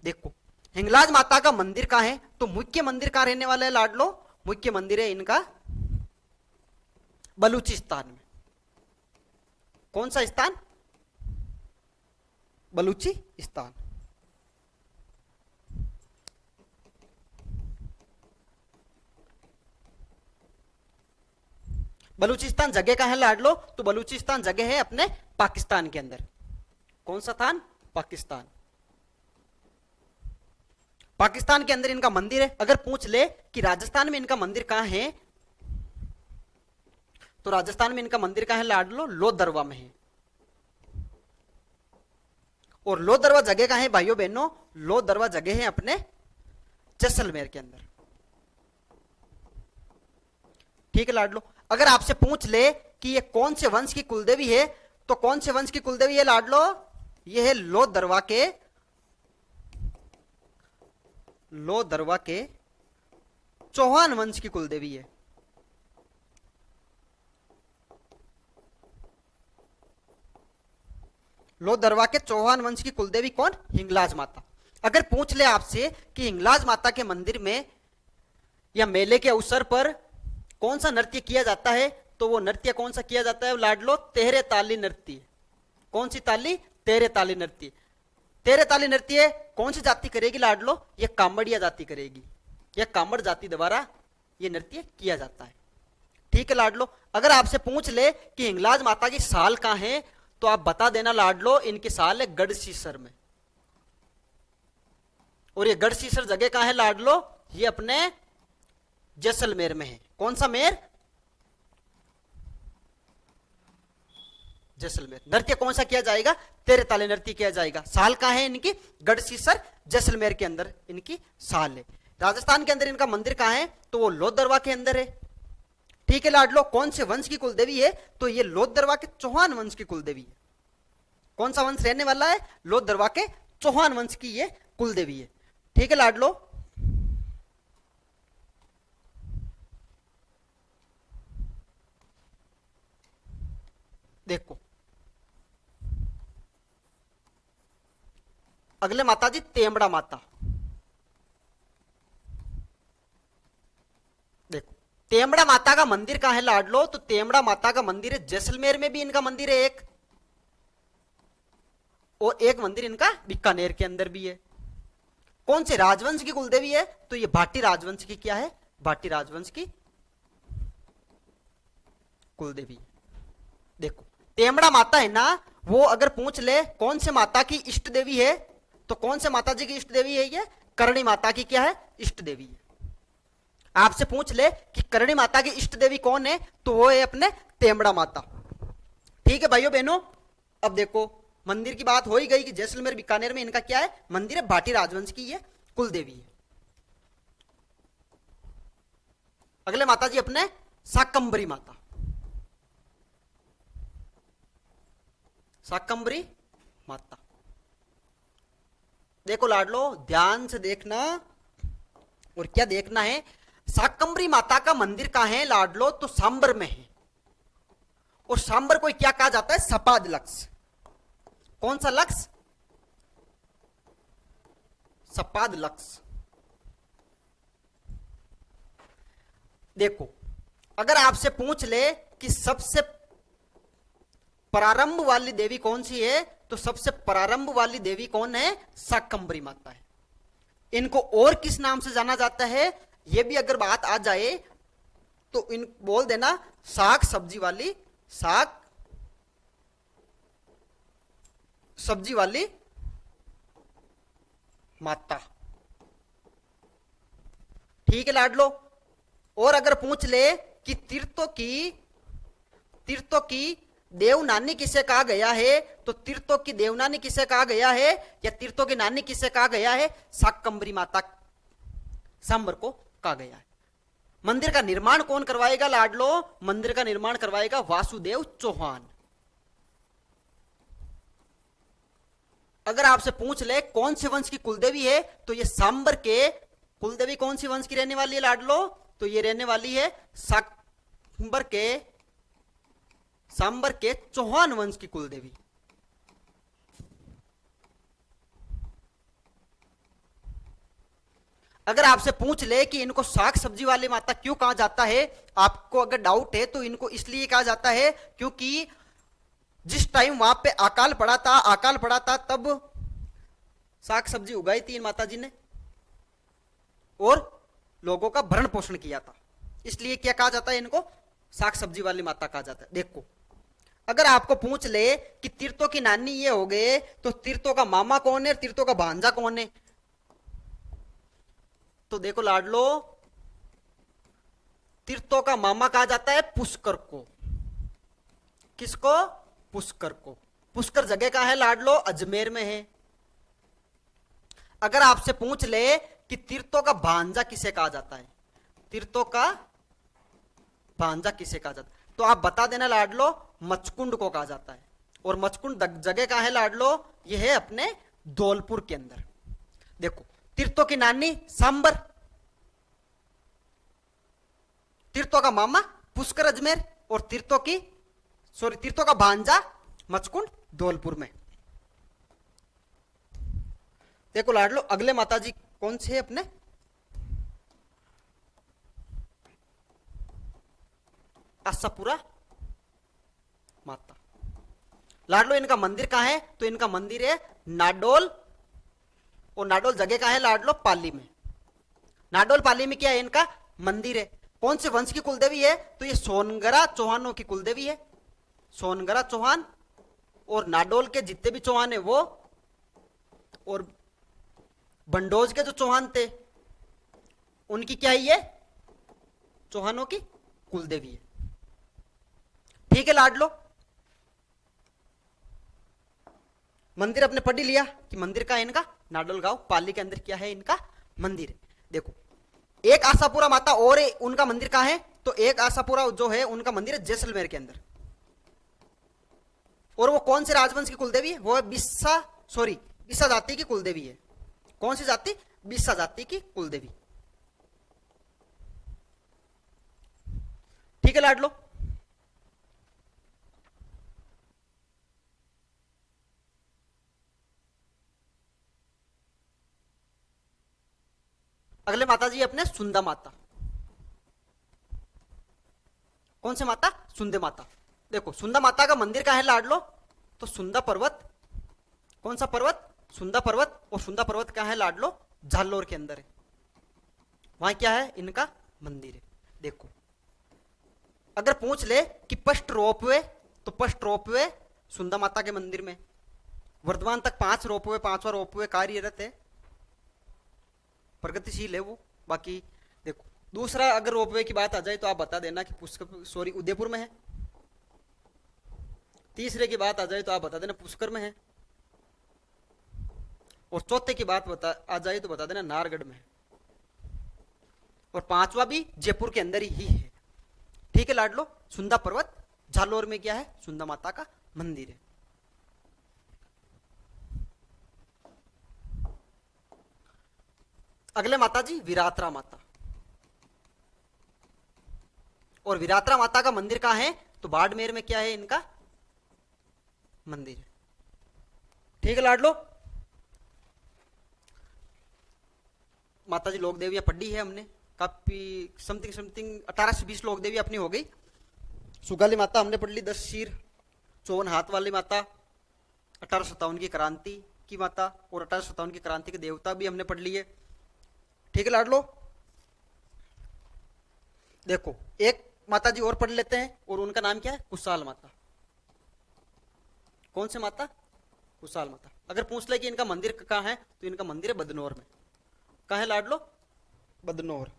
देखो हिंगलाज माता का मंदिर कहां है, तो मुख्य मंदिर कहां रहने वाला है लाडलो, मुख्य मंदिर है इनका बलूचिस्तान में। कौन सा स्थान, बलूचिस्तान। बलूचिस्तान जगह का है लाडलो, तो बलूचिस्तान जगह है अपने पाकिस्तान के अंदर। कौन सा स्थान, पाकिस्तान। पाकिस्तान के अंदर इनका मंदिर है। अगर पूछ ले कि राजस्थान में इनका मंदिर कहां है, तो राजस्थान में इनका मंदिर कहां है लाडलो, लोहदरवा में है। और लोहदरवा जगह कहां है भाइयों बहनों, लोहदरवा जगह है अपने जैसलमेर के अंदर। ठीक है लाडलो। अगर आपसे पूछ ले कि ये कौन से वंश की कुलदेवी है, तो कौन से वंश की कुलदेवी है लाडलो? ये है लोहदरवा के चौहान वंश की कुलदेवी है। लोहदरवा के चौहान वंश की कुलदेवी कौन? हिंगलाज माता। अगर पूछ ले आपसे कि हिंगलाज माता के मंदिर में या मेले के अवसर पर कौन सा नृत्य किया जाता है, तो वो नृत्य कौन सा किया जाता है लाडलो? तेहरे ताली नृत्य। कौन सी ताली? तेहरे ताली नृत्य। तेहरे ताली नृत्य कौन सी जाति करेगी लाडलो? ये कामड़िया जाति करेगी, या कामड़ जाति द्वारा ये नृत्य किया जाता है। ठीक है लाडलो। अगर आपसे पूछ ले कि हिंगलाज माता की साल कहां है, तो आप बता देना लाडलो, इनकी साल है गढ़सीसर में। और ये गढ़सीसर जगह कहां है लाडलो? ये अपने जैसलमेर में है। कौन सा मेर? जैसलमेर। नृत्य कौन सा किया जाएगा? तेरे ताले नृत्य किया जाएगा। साल कहां है इनकी? गढ़सीसर जैसलमेर के अंदर इनकी साल है। राजस्थान के अंदर इनका मंदिर कहां है? तो वो लोहदरवा के अंदर है। ठीक है लाडलो। कौन से वंश की कुलदेवी है? तो ये लोहदरवा के चौहान वंश की कुलदेवी है। कौन सा वंश रहने वाला है? लोहदरवा के चौहान वंश की ये कुलदेवी है। ठीक है लाडलो। देखो अगले माता जी तेमड़ा माता। देखो तेमड़ा माता का मंदिर कहां है लाडलो? तो तेमड़ा माता का मंदिर है जैसलमेर में भी इनका मंदिर है एक, और एक मंदिर इनका बीकानेर के अंदर भी है। कौन से राजवंश की कुलदेवी है? तो ये भाटी राजवंश की क्या है? भाटी राजवंश की कुलदेवी। देखो तेमड़ा माता है ना, वो अगर पूछ ले कौन से माता की इष्ट देवी है, तो कौन से माता जी की इष्ट देवी है? ये करणी माता की क्या है? इष्ट देवी है। आपसे पूछ ले कि करणी माता की इष्ट देवी कौन है, तो वो है अपने तेमड़ा माता। ठीक है भाइयों बहनों। अब देखो मंदिर की बात हो ही गई कि जैसलमेर बीकानेर में इनका क्या है? मंदिर है। भाटी राजवंश की ये कुलदेवी है। अगले माता जी अपने शाकंभरी माता। शाकंभरी माता। देखो लाडलो ध्यान से देखना, और क्या देखना है? शाकंभरी माता का मंदिर कहां है लाडलो? तो सांबर में है। और सांबर को क्या कहा जाता है? सपाद लक्ष्य। कौन सा लक्ष्य? सपाद लक्ष्य। देखो अगर आपसे पूछ ले कि सबसे प्रारंभ वाली देवी कौन सी है, तो सबसे प्रारंभ वाली देवी कौन है? शाकंभरी माता है। इनको और किस नाम से जाना जाता है, यह भी अगर बात आ जाए तो इन बोल देना साग सब्जी वाली, साग सब्जी वाली माता। ठीक है लाडलो। और अगर पूछ ले कि तीर्थों की देवनानी किसे कहा गया है, तो तीर्थों की देवनानी किसे कहा गया है, या तीर्थों की नानी किसे कहा गया है? शाकंभरी माता सांबर को कहा गया है। मंदिर का निर्माण कौन करवाएगा लाडलो? मंदिर का निर्माण करवाएगा वासुदेव चौहान। अगर आपसे पूछ ले कौन से वंश की कुलदेवी है, तो ये सांबर के कुलदेवी कौन सी वंश की रहने वाली है लाडलो? तो ये रहने वाली है सांबर के चौहान वंश की कुलदेवी। अगर आपसे पूछ ले कि इनको साग सब्जी वाली माता क्यों कहा जाता है, आपको अगर डाउट है तो इनको इसलिए कहा जाता है क्योंकि जिस टाइम वहां पे अकाल पड़ा था तब साग सब्जी उगाई थी इन माता जी ने और लोगों का भरण पोषण किया था, इसलिए क्या कहा जाता है? इनको साग सब्जी वाली माता कहा जाता है। देखो अगर आपको पूछ ले कि तीर्थों की नानी ये हो गए, तो तीर्थों का मामा कौन है और तीर्थों का भांजा कौन है? तो देखो लाडलो तीर्थों का मामा कहा जाता है पुष्कर को। किसको? पुष्कर को। पुष्कर जगह का है लाडलो? अजमेर में है। अगर आपसे पूछ ले कि तीर्थों का भांजा किसे कहा जाता है, तीर्थों का भांजा किसे कहा जाता है? तो आप बता देना लाडलो, मचकुंड को कहा जाता है। और मचकुंड जगह कहां है लाडलो? ये है अपने धौलपुर के अंदर। देखो, तीर्थों की नानी सांबर, तीर्थों का मामा पुष्कर अजमेर, और तीर्थों का भांजा मचकुंड धौलपुर में। देखो लाडलो, अगले माताजी कौन से है अपने? आशापुरा माता। लाडलो, इनका मंदिर कहां है? तो इनका मंदिर है नाडोल, और नाडोल जगह कहां है लाडलो? पाली में। नाडोल पाली में क्या है? इनका मंदिर है। कौन से वंश की कुलदेवी है? तो ये सोनगरा चौहानों की कुलदेवी है। सोनगरा चौहान, और नाडोल के जितने भी चौहान है वो, और बंडोज के जो चौहान थे उनकी क्या है? ये चौहानों की कुलदेवी है। ठीक है लाडलो, मंदिर अपने पढ़ ही लिया कि मंदिर का है इनका नाडोल गांव पाली के अंदर क्या है इनका मंदिर है। देखो, एक आशापुरा माता और है, उनका मंदिर कहां है? तो एक आशापुरा जो है उनका मंदिर है जैसलमेर के अंदर। और वो कौन से राजवंश की कुलदेवी है? वो है बिस्सा जाति की कुलदेवी है। कौन सी जाति? बिस्सा जाति की कुलदेवी। ठीक है लाडलो, अगले माता जी अपने सुंदा माता। कौन से माता? सुंदे माता। देखो, सुंदा माता का मंदिर कहां है लाडलो? तो सुंदा पर्वत। कौन सा पर्वत? सुंदा पर्वत। और सुंदा पर्वत कहां है लाडलो? झालोर के अंदर है। वहां क्या है? इनका मंदिर है। देखो, अगर पूछ ले कि फर्स्ट रोपवे, तो फर्स्ट रोपवे सुंदा माता के मंदिर में। वर्तमान तक 5 रोपवे, 5वां रोपवे कार्यरत है, प्रगतिशील है वो। बाकी देखो, दूसरा अगर रोपवे की बात आ जाए तो आप बता देना कि उदयपुर में है। तीसरे की बात आ जाए तो आप बता देना पुष्कर में है। और चौथे की बात आ जाए तो बता देना नारगढ़ में है। और 5वां भी जयपुर के अंदर ही है। ठीक है लाडलो, सुंदा पर्वत झालोर में क्या है? सुंदा माता का मंदिर है। अगले माता जी विरात्रा माता। और विरात्रा माता का मंदिर कहां है? तो बाड़मेर में क्या है इनका मंदिर है। ठीक है लाडलो, माता जी लोक देवियां पढ़ी है हमने काफी, समथिंग 18 से 20 लोक देवी अपनी हो गई। सुगाली माता हमने पढ़ ली, 10 शीर 54 हाथ वाली माता, 1857 की क्रांति की माता, और 1857 की क्रांति के देवता भी हमने पढ़ लिए। ठीक है लाडलो, देखो एक माता जी और पढ़ लेते हैं, और उनका नाम क्या है? कुशाल माता। कौन से माता? कुशाल माता। अगर पूछ ले कि इनका मंदिर कहाँ है, तो इनका मंदिर है बदनौर में। कहाँ है लाडलो? बदनौर।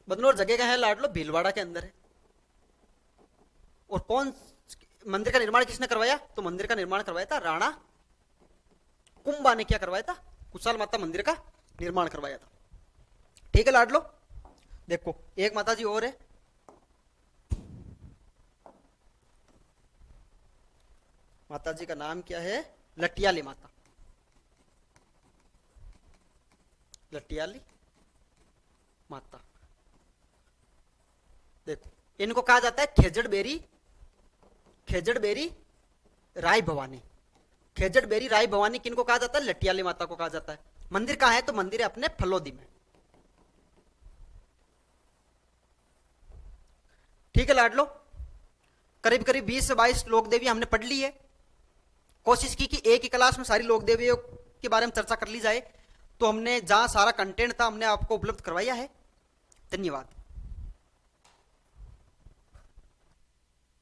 बदनौर जगह का है लाडलो? भीलवाड़ा के अंदर है। और कौन मंदिर का निर्माण किसने करवाया? तो मंदिर का निर्माण करवाया था राणा कुंभा ने। क्या करवाया था? कुशाल माता मंदिर का निर्माण करवाया था। ठीक है लाडलो, देखो एक माता जी और है, माता जी का नाम क्या है? लटियाली माता। लटियाली माता। देखो, इनको कहा जाता है खेजड़बेरी राय भवानी। खेजड़बेरी राय भवानी किनको कहा जाता है? लटियाली माता को कहा जाता है। मंदिर कहां है? तो मंदिर है अपने फलोदी में। ठीक है लाडलो, करीब करीब 20 से 22 लोक देवी हमने पढ़ ली है। कोशिश की कि एक ही क्लास में सारी लोक देवियों के बारे में चर्चा कर ली जाए, तो हमने जहां सारा कंटेंट था हमने आपको उपलब्ध करवाया है। धन्यवाद।